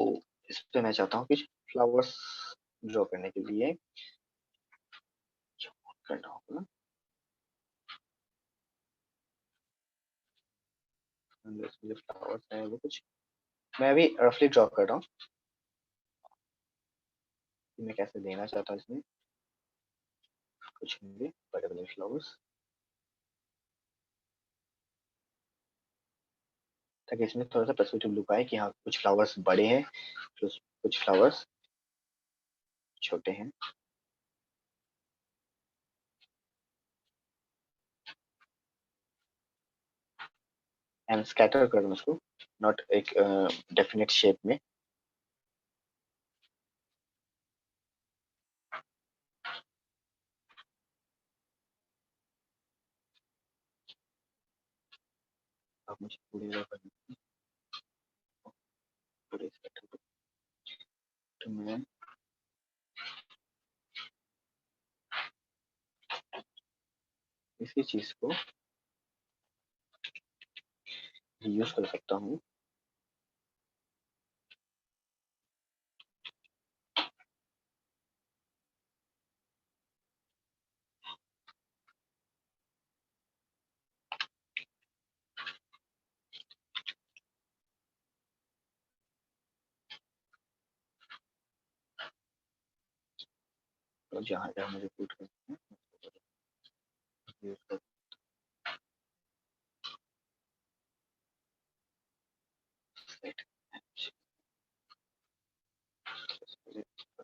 इसपे मैं चाहता हूँ कि फ्लावर्स ड्रॉ करने के लिए क्या करना होगा, इसमें जो फ्लावर्स है वो कुछ मैं अभी रफली ड्रॉ कर रहा हूँ कि मैं कैसे देना चाहता हूँ इसमें कुछ होंगे बड़े-बड़े फ्लावर्स, ताकि इसमें थोड़ा-सा पर्सपेक्टिव लुक आए कि हाँ, कुछ फ्लावर्स बड़े हैं, कुछ फ्लावर्स छोटे हैं। एंड स्कैटर कर दूँ उसको, नॉट एक डेफिनिट शेप में। अब मुझे पूरे ड्रॉ करना है, पूरे स्कैटर को। तो मैं इसी चीज़ को यूज़ कर सकता हूँ। तो जहाँ-जहाँ मुझे पुट करना है यूज़ कर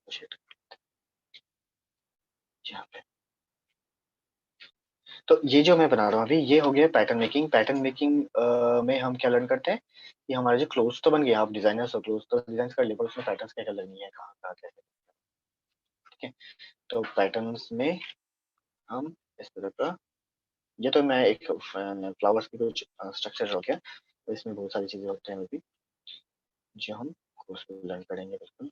सेट यहाँ पे। तो ये जो मैं बना रहा हूँ अभी ये हो गया पैटर्न मेकिंग। पैटर्न मेकिंग में हम क्या लर्न करते हैं कि हमारे जो क्लोथ्स तो बन गए, आप डिजाइनर्स हो, क्लोथ्स तो डिजाइन कर लिए, पर उसमें पैटर्न्स क्या-क्या लगनी है, कहाँ-कहाँ कैसे, ठीक है? तो पैटर्न्स में हम इस तरह का ये तो मैं एक फ्लावर्स की कुछ स्ट्रक्चर हो गया, तो इसमें बहुत सारी चीज़ें होते हैं अभी जो हम कोर्स में लर्न करेंगे बिल्कुल।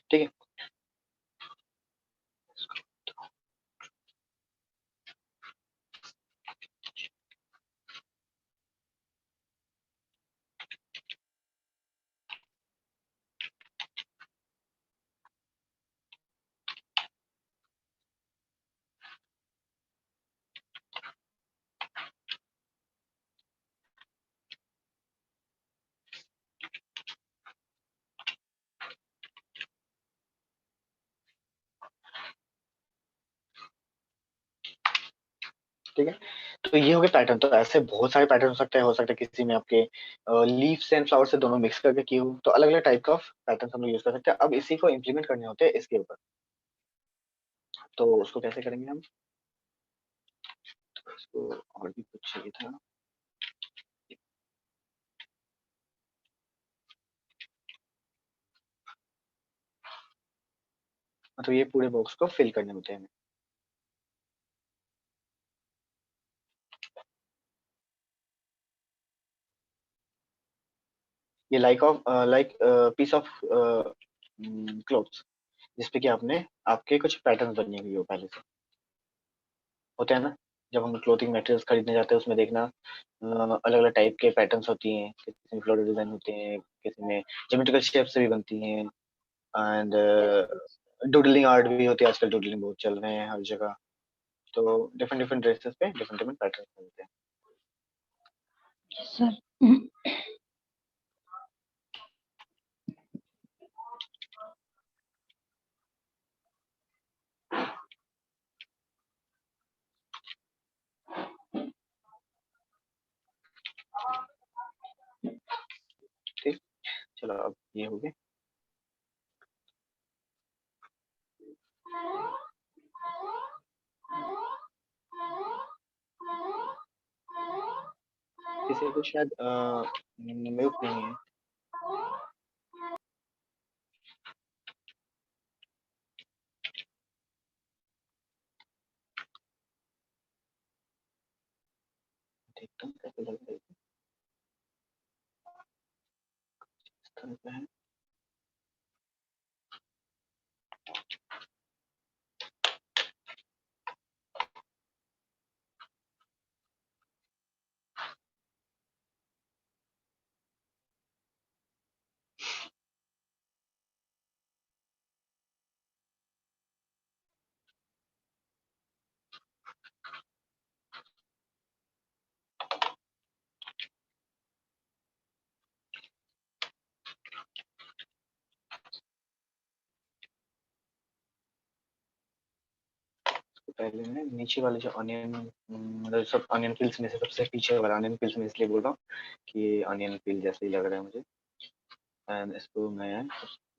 ठीक है? ठीक है? तो ये हो गए पैटर्न। तो ऐसे बहुत सारे पैटर्न हो सकता है किसी में आपके लीव्स एंड फ्लावर से दोनों मिक्स करके किए हो। तो अलग अलग टाइप का पैटर्न हम लोग यूज कर सकते हैं। अब इसी को इम्प्लीमेंट करने होते हैं इसके ऊपर। तो उसको कैसे करेंगे हम? तो इसको और भी कुछ चाहिए था। तो ये पूरे बॉक्स को फिल करने होते हैं हमें। ये लाइक पीस ऑफ क्लॉथ्स जिसपे कि आपने आपके कुछ पैटर्न बने हुए हो पहले से, होते हैं ना। जब हम क्लोथिंग मटेरियल्स खरीदने जाते हैं उसमें देखना अलग अलग टाइप के पैटर्न्स होती हैं। किसी में फ्लोरल डिजाइन होते हैं, किसी में ज्योमेट्रिकल शेप से भी बनती हैं। एंड डूडलिंग आर्ट भी होती है आजकल। डूडलिंग बहुत चल रहे हैं हर जगह। तो डिफरेंट डिफरेंट ड्रेसेस पे डिफरेंट डिफरेंट पैटर्न बनते हैं। सर ठीक, चलो अब ये हो गए। किसी को शायद म्यूट नहीं है। देखता हूँ कैसे लग रहा है। इस तरह का है। तो पहले मैं नीचे वाले जो ऑनियन, मतलब सब ऑनियन पील्स में से सबसे पीछे वाला ऑनियन पील्स में इसलिए बोल रहा हूँ कि ये ऑनियन पील जैसे ही लग रहा है मुझे। एंड इसको मैं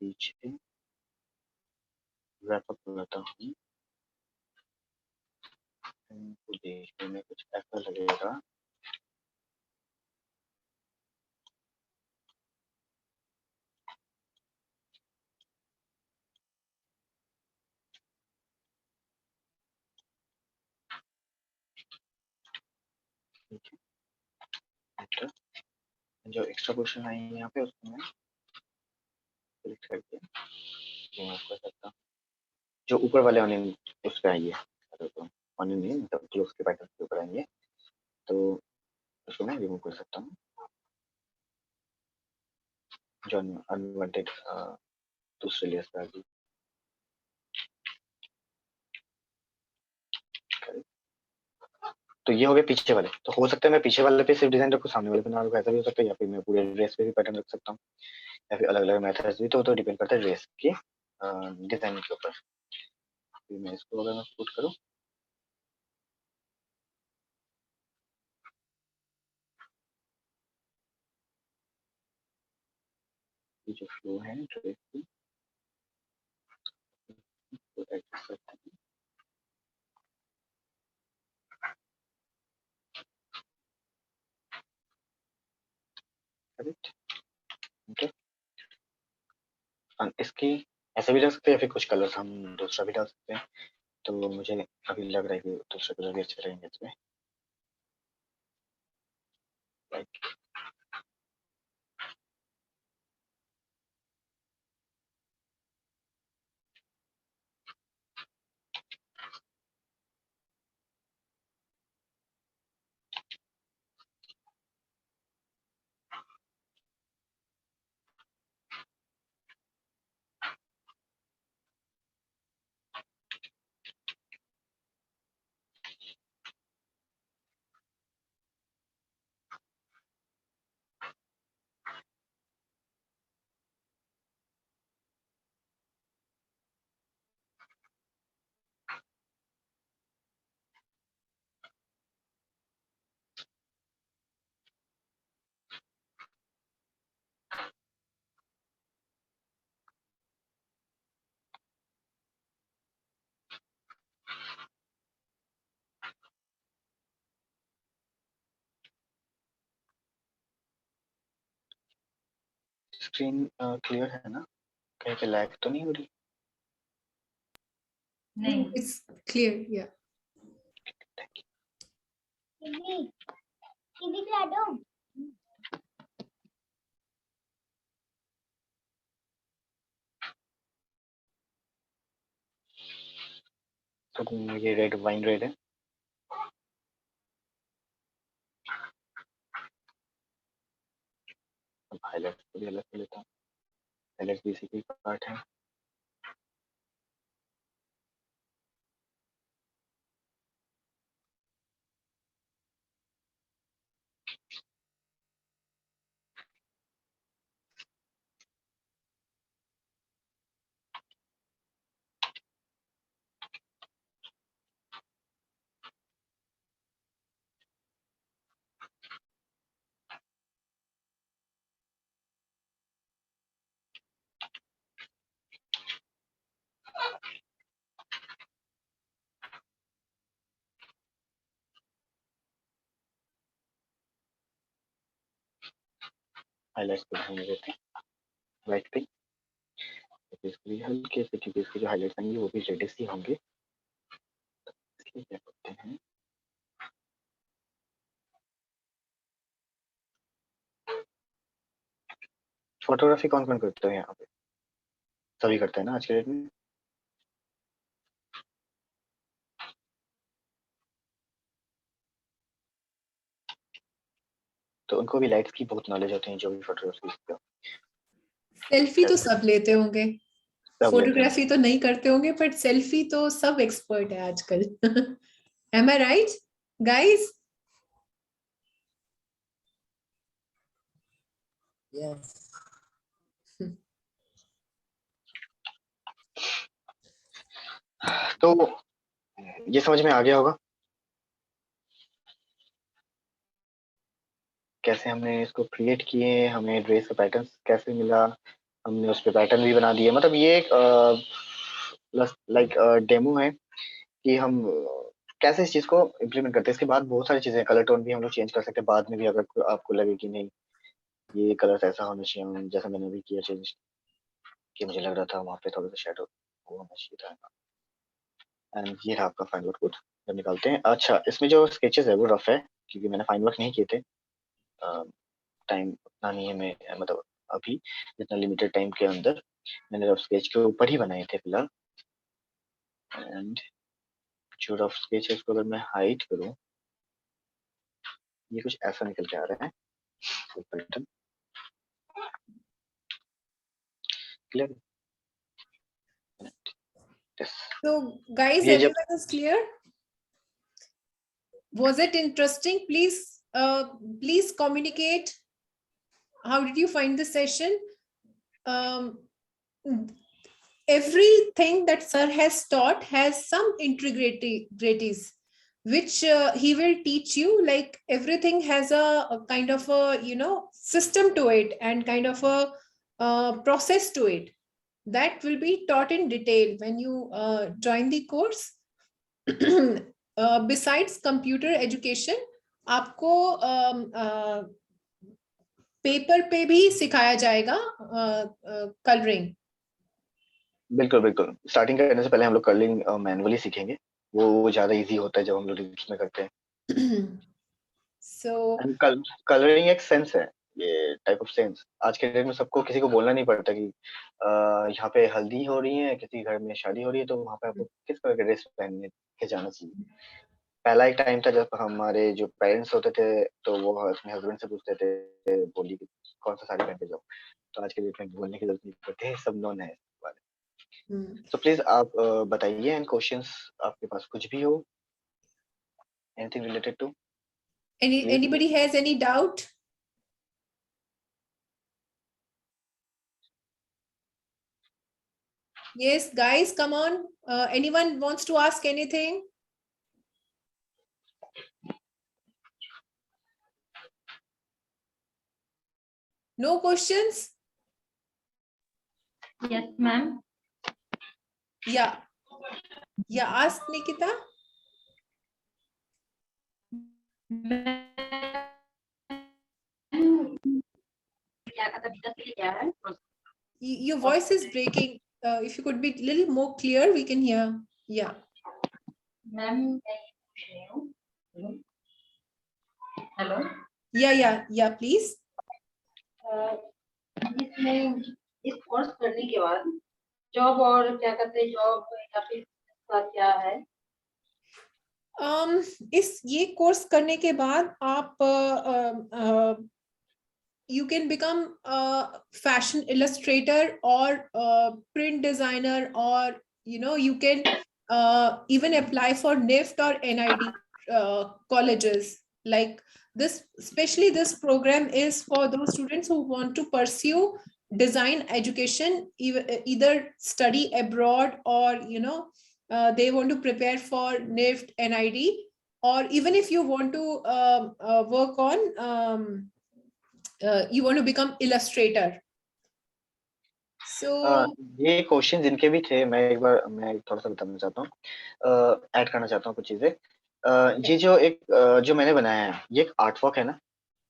पीछे रैप अप करता हूँ। इनको देखने में कुछ ऐसा लगेगा। ठीक है, तो जो एक्स्ट्रा पोर्शन आई है यहाँ पे उसको मैं सिलेक्ट करके रिमूव कर सकता हूँ। जो ऊपर वाले ऑनियन उस पे आई है, तो ऑनियन नहीं मतलब क्लोज के पैटर्न के ऊपर आई है, तो उसको मैं रिमूव कर सकता हूँ। जो अनवांटेड दूसरे लेयर्स पे आ गई। तो ये हो गए पीछे वाले। तो हो सकता है मैं पीछे वाले पे सिर्फ डिजाइन रखूँ, सामने वाले पे ना रखूँ, ऐसा भी हो सकता है। या फिर मैं पूरे ड्रेस पे भी पैटर्न रख सकता हूँ, या फिर अलग अलग मेथड्स भी। तो डिपेंड करता है ड्रेस की डिजाइन के ऊपर। फिर मैं इसको अगर मैं पुट करूँ, ये जो फ्लो है ड्रेस की, तो एडजस्ट करते हैं। Correct, okay. इसकी ऐसे भी रख सकते हैं, या फिर कुछ कलर्स हम दूसरा भी डाल सकते हैं। तो मुझे अभी लग रहा है कि दूसरे कलर भी अच्छे रहेंगे इसमें। लाइक स्क्रीन क्लियर है ना? कहीं पे लैग तो नहीं हो रही? नहीं It's clear, yeah. टीवी चला दो। तो ये रेड वाइन रेड है। अब हाईलाइट भी अलग कर लेता हूँ। हाईलाइट भी इसी की पार्ट है। हाईलाइट को ध्यान देते हैं राइट पे। बेसिकली हल्के से, क्योंकि इसके जो हाईलाइट्स आएंगे वो भी रेडिश ही होंगे। इसलिए क्या करते हैं, फोटोग्राफी कौन कौन करते हैं यहाँ पे? सभी करते हैं ना आज के डेट में? तो उनको भी लाइट्स की बहुत नॉलेज होती है, जो भी फोटोग्राफी का। सेल्फी तो सब लेते होंगे, सब लेते हैं। फोटोग्राफी तो नहीं करते होंगे, बट सेल्फी तो सब एक्सपर्ट है आजकल। Am I right, guys? Yes. तो ये समझ में आ गया होगा कैसे हमने इसको क्रिएट किए, हमें ड्रेस का पैटर्न कैसे मिला, हमने उस पे पैटर्न भी बना दिए। मतलब ये एक लाइक डेमो है कि हम कैसे इस चीज को इम्प्लीमेंट करते हैं। इसके बाद बहुत सारी चीजें, कलर टोन भी हम लोग चेंज कर सकते हैं बाद में भी, अगर आपको लगे कि नहीं ये कलर ऐसा होना चाहिए, जैसा मैंने अभी किया चेंज, कि मुझे लग रहा था वहाँ पे थोड़ा सा शेडो होना चाहिए था। एंड ये रहा आपका फाइन वर्क कोड। जब निकालते हैं, अच्छा इसमें जो स्केचेस है वो रफ है, क्योंकि मैंने फाइन वर्क नहीं किए थे। टाइम उतना नहीं है, मैं मतलब अभी जितना लिमिटेड टाइम के अंदर मैंने रफ स्केच के ऊपर ही बनाए थे फिलहाल। एंड जो रफ स्केच है उसको अगर मैं हाइड करूँ, ये कुछ ऐसा निकल के आ रहा है पैटर्न। क्लियर? So, guys, ये जब everyone is clear? Was it interesting? Please communicate. How did you find the session? Everything that sir has taught has some integrities, which he will teach you. Like everything has a kind of a system to it, and kind of a process to it, that will be taught in detail when you join the course. Besides computer education, आपको paper पे भी सिखाया जाएगा colouring. बिल्कुल बिल्कुल, starting करने से पहले हम लोग कलरिंग मैनुअली सीखेंगे, वो ज्यादा इजी होता है जब हम लोग डिजिटल में करते हैं। So कलरिंग एक सेंस है, ये टाइप ऑफ सेंस। आज के डेट में सबको, किसी को बोलना नहीं पड़ता कि यहाँ पे हल्दी हो रही है, किसी घर में शादी हो रही है, तो वहाँ पे आपको किस तरह के ड्रेस पहनने के जाना चाहिए। पहला एक टाइम था जब हमारे जो पेरेंट्स होते थे तो वो अपने हस्बैंड से पूछते थे, बोली कि कौन सा साड़ी पहन के जाओ। तो आज के डेट में बोलने की जरूरत नहीं पड़ती, सब नॉन है वाले। तो प्लीज आप बताइए, एंड क्वेश्चंस आपके पास कुछ भी हो, anything related to. anybody has any doubt? Yes, guys, come on. Anyone wants to ask anything? No questions? yes ma'am. Yeah, ask Nikita. क्या क्या है? Your voice is breaking. If you could be a little more clear, we can hear. Yeah. Ma'am मैं ये पूछ रही हूँ, hello, Yeah, please. इसमें इस कोर्स करने के बाद जॉब और क्या कहते हैं, जॉब या फिर इसका क्या है? ये कोर्स करने के बाद आप you can become a fashion illustrator or a print designer, or you can even apply for NIFT or NID colleges like this. Especially this program is for those students who want to pursue design education, either study abroad, or they want to prepare for NIFT, NID, or even if you want to work on you want to become illustrator. So ये question जिनके भी थे, मैं थोड़ा सा बताना चाहता हूँ, ऐड करना चाहता हूँ कुछ चीजें। ये जो मैंने बनाया है, ये एक आर्ट वर्क है ना,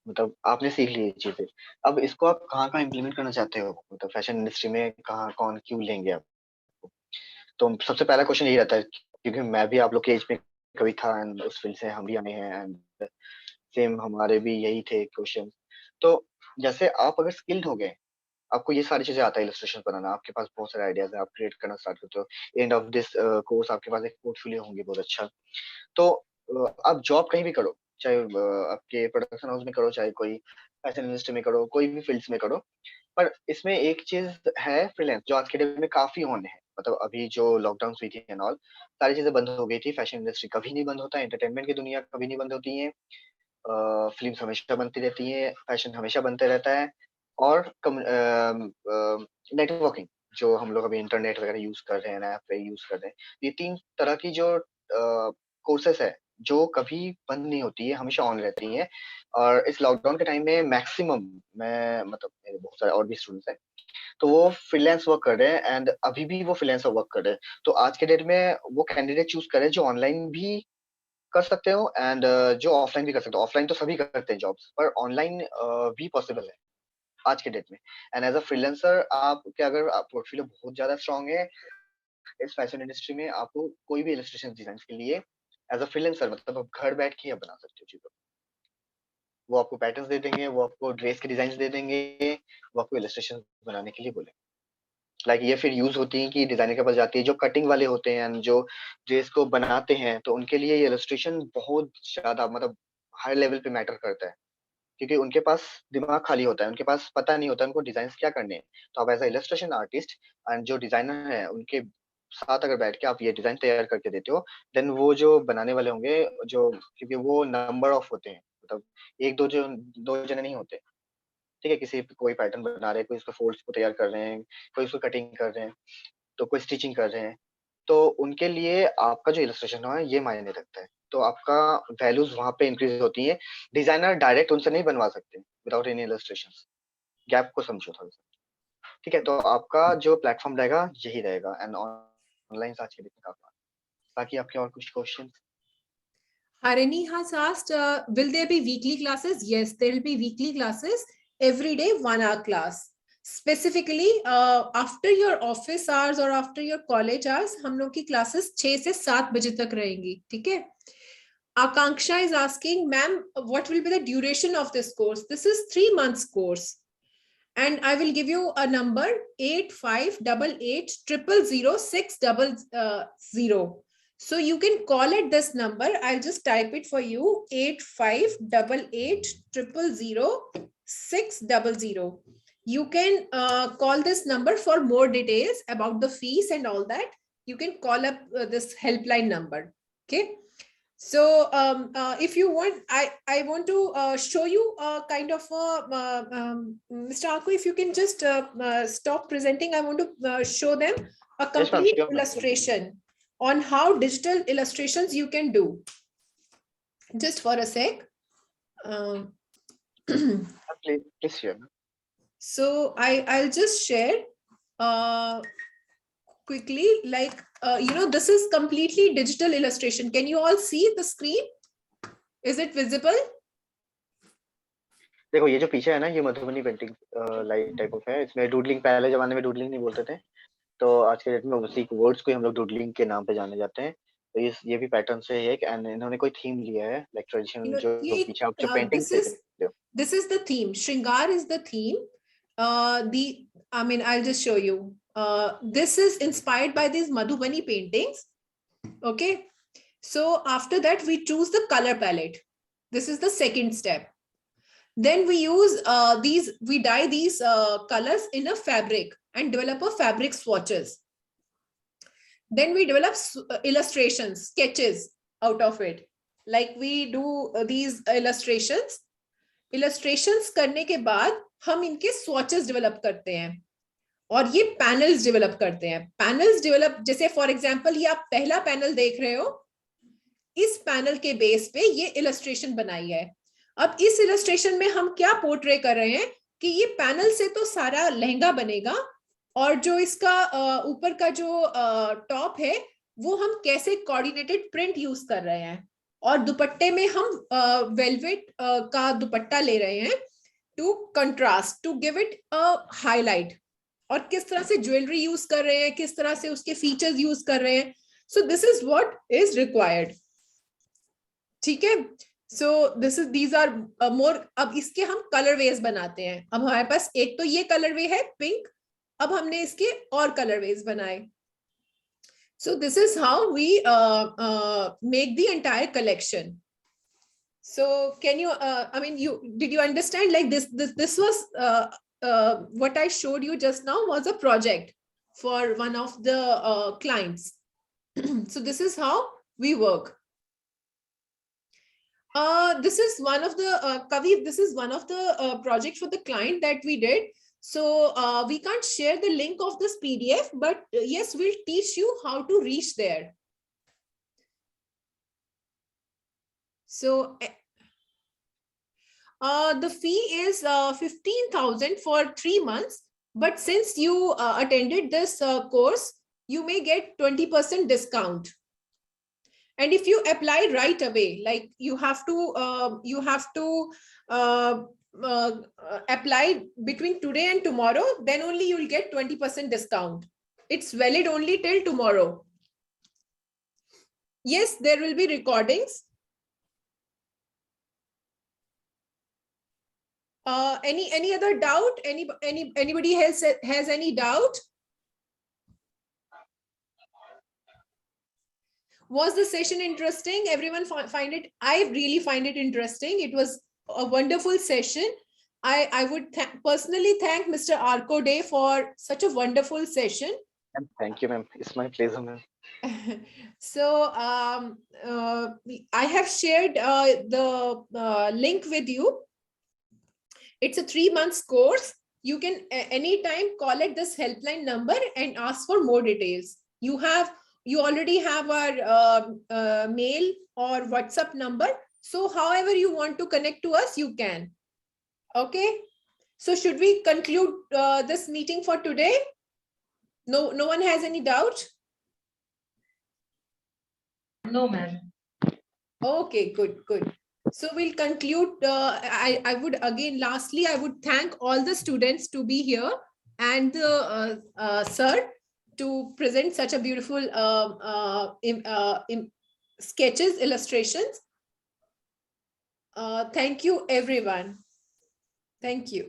मतलब आपने सीख ली ये चीजें, अब इसको आप कहाँ इम्प्लीमेंट करना चाहते हो, मतलब फैशन इंडस्ट्री में कहाँ, कौन क्यों लेंगे आप? तो सबसे पहला क्वेश्चन यही रहता है, क्योंकि मैं भी आप लोग के एज में कभी था, एंड उस फील्ड से हम भी आए हैं, एंड सेम हमारे भी यही थे क्वेश्चन। तो जैसे आप अगर स्किल्ड हो गए, आपको ये सारी चीजें आता है, इलस्ट्रेशन बनाना, आपके पास बहुत सारे आइडियाज है, आप क्रिएट करना स्टार्ट करते हो, एंड ऑफ दिस कोर्स आपके पास एक पोर्टफोलियो होंगे बहुत अच्छा। तो आप जॉब कहीं भी करो, चाहे आपके प्रोडक्शन हाउस में करो, चाहे कोई फैशन इंडस्ट्री में करो, कोई भी फील्ड्स में करो, पर इसमें एक चीज है फ्रीलांस, जो आज के डेट में काफी ऑन है। मतलब अभी जो लॉकडाउन हुई थी एंड ऑल, सारी चीजें बंद हो गई थी, फैशन इंडस्ट्री कभी नहीं बंद होता, एंटरटेनमेंट की दुनिया कभी नहीं बंद होती है, फिल्म हमेशा बनती रहती है, फैशन हमेशा बनते रहता है, और नेटवर्किंग जो हम लोग अभी इंटरनेट वगैरह यूज कर रहे हैं, ऐप यूज कर रहे हैं, ये 3 तरह की जो कोर्सेस है जो कभी बंद नहीं होती है, हमेशा ऑन रहती है। और इस लॉकडाउन के टाइम में मैक्सिमम, मैं मतलब मेरे बहुत सारे और भी स्टूडेंट्स हैं, तो वो फ्रीलांस वर्क कर रहे हैं, एंड अभी भी वो फ्रीलांस वर्क कर रहे हैं। तो आज के डेट में वो कैंडिडेट चूज कर रहे हैं जो ऑनलाइन भी कर सकते हो, एंड जो ऑफलाइन भी कर सकते हो। ऑफलाइन तो सभी करते हैं जॉब्स, पर ऑनलाइन भी पॉसिबल है आज के डेट में। एंड एज अ फ्रीलांसर आपके अगर पोर्टफोलियो बहुत ज्यादा स्ट्रांग है इस फैशन इंडस्ट्री में, आपको कोई भी इलस्ट्रेशन डिजाइन के लिए एज अ फ्रीलांसर, मतलब आप घर बैठ के आप बना सकते हो चीजों। वो आपको पैटर्न्स दे देंगे, वो आपको ड्रेस के डिजाइन दे देंगे, वो आपको इलस्ट्रेशन बनाने के लिए बोलेंगे। लाइक ये फिर यूज होती है कि डिजाइनर के पास जाती है, जो कटिंग वाले होते हैं एंड जो ड्रेस को बनाते हैं, तो उनके लिए ये इलस्ट्रेशन बहुत ज्यादा, मतलब हाई लेवल पे मैटर करता है, क्योंकि उनके पास दिमाग खाली होता है, उनके पास पता नहीं होता उनको डिजाइन क्या करने हैं। तो आप as a illustration artist and जो डिजाइनर है उनके साथ अगर बैठ के आप ये डिजाइन तैयार करके देते हो, देन वो जो बनाने वाले होंगे, जो क्योंकि वो नंबर ऑफ होते हैं, मतलब एक दो जने नहीं होते, ठीक है, किसी कोई पैटर्न बना रहे हैं, कोई उसको फोल्ड्स को तैयार कर रहे हैं, कोई उसको कटिंग कर रहे हैं, तो कोई स्टिचिंग कर रहे हैं, तो उनके लिए आपका जो इलस्ट्रेशन है ये मायने रखता है। तो आपका वैल्यूज वहां पे इंक्रीज होती है। डिजाइनर डायरेक्ट उनसे नहीं बनवा सकते विदाउट एनी इलस्ट्रेशंस। गैप को समझो थोड़ा सा, ठीक है? तो आपका जो प्लेटफॉर्म रहेगा यही रहेगा, एंड ऑनलाइन आज के दिन काफी। बाकी आपके और कुछ question? Harini has asked, will there be weekly classes? Yes, there will be weekly classes, every day 1 hour class. Specifically, after your office hours or after your college hours, हम लोग की classes 6 से 7 बजे तक रहेंगी, ठीक है? Akanksha is asking, ma'am, what will be the duration of this course? This is 3 months course. And I will give you a number, 8588000600. So you can call at this number. I'll just type it for you, 8588000600. You can call this number for more details about the fees and all that. You can call up this helpline number. Okay. So if you want, I want to show you a kind of Mr. Aku, if you can just stop presenting. I want to show them a complete illustration on how digital illustrations you can do. Just for a sec. Please share. So I'll just share quickly, like this is completely digital illustration. Can you all see the screen? Is it visible? देखो ये जो पीछे है ना, ये Madhubani painting light type of है। इसमें doodling, पहले जमाने में डूडलिंग नहीं बोलते थे, तो आज के डेट में उसी वर्ड्स को ही हम लोग डूडलिंग के नाम पे जाने जाते हैं। तो ये भी पैटर्न से है कि इन्होंने कोई थीम लिया है, लाइक ट्रेडिशनल जो ये पीछे आप जो पेंटिंग्स देख रहे हो। this is the theme. Shringar is the theme. I'll just show you. This is inspired by these Madhubani paintings. Okay. So after that, we choose the color palette. This is the second step. Then we use we dye these colors in a fabric and develop a fabric swatches. Then we develop illustrations, sketches out of it. Like we do these illustrations. Illustrations करने के बाद हम इनके swatches develop करते हैं और ये panels develop करते हैं. Panels develop, जैसे for example ये आप पहला panel देख रहे हो, इस panel के base पे ये illustration बनाई है. अब इस illustration में हम क्या portray कर रहे हैं कि ये panel से तो सारा लहंगा बनेगा और जो इसका ऊपर का जो टॉप है वो हम कैसे कोऑर्डिनेटेड प्रिंट यूज कर रहे हैं और दुपट्टे में हम वेलवेट का दुपट्टा ले रहे हैं to contrast, to give it a highlight, और किस तरह से ज्वेलरी यूज कर रहे हैं, किस तरह से उसके फीचर्स यूज कर रहे हैं. So this is what is required. ठीक है. So these are more. अब इसके हम कलर वेज बनाते हैं. अब हमारे पास एक तो ये कलर वे है पिंक, अब हमने इसके और कलरवेज बनाए. So this is how we make the entire collection. So can you did you understand, like this was what I showed you just now was a project for one of the clients. So this is how we work. This is one of the Kavi, this is one of the project for the client that we did. So we can't share the link of this PDF, but yes, we'll teach you how to reach there. So the fee is 15,000 for 3 months. But since you attended this course, you may get 20% discount. And if you apply right away, like you have to apply between today and tomorrow, then only you will get 20% discount. It's valid only till tomorrow. Yes, there will be recordings. Any other doubt? Anybody else has any doubt? Was the session interesting? Everyone find it? I really find it interesting. It was a wonderful session. I would personally thank Mr. Arko Day for such a wonderful session. Thank you, ma'am. It's my pleasure, ma'am. So I have shared the link with you. It's a 3 months course. You can anytime call at this helpline number and ask for more details. You already have our mail or WhatsApp number. So however you want to connect to us, you can. Okay. So should we conclude this meeting for today? No one has any doubt? No, ma'am. Okay, good. So we'll conclude. I would again, lastly, I would thank all the students to be here and the sir to present such a beautiful sketches, illustrations. Thank you, everyone. Thank you.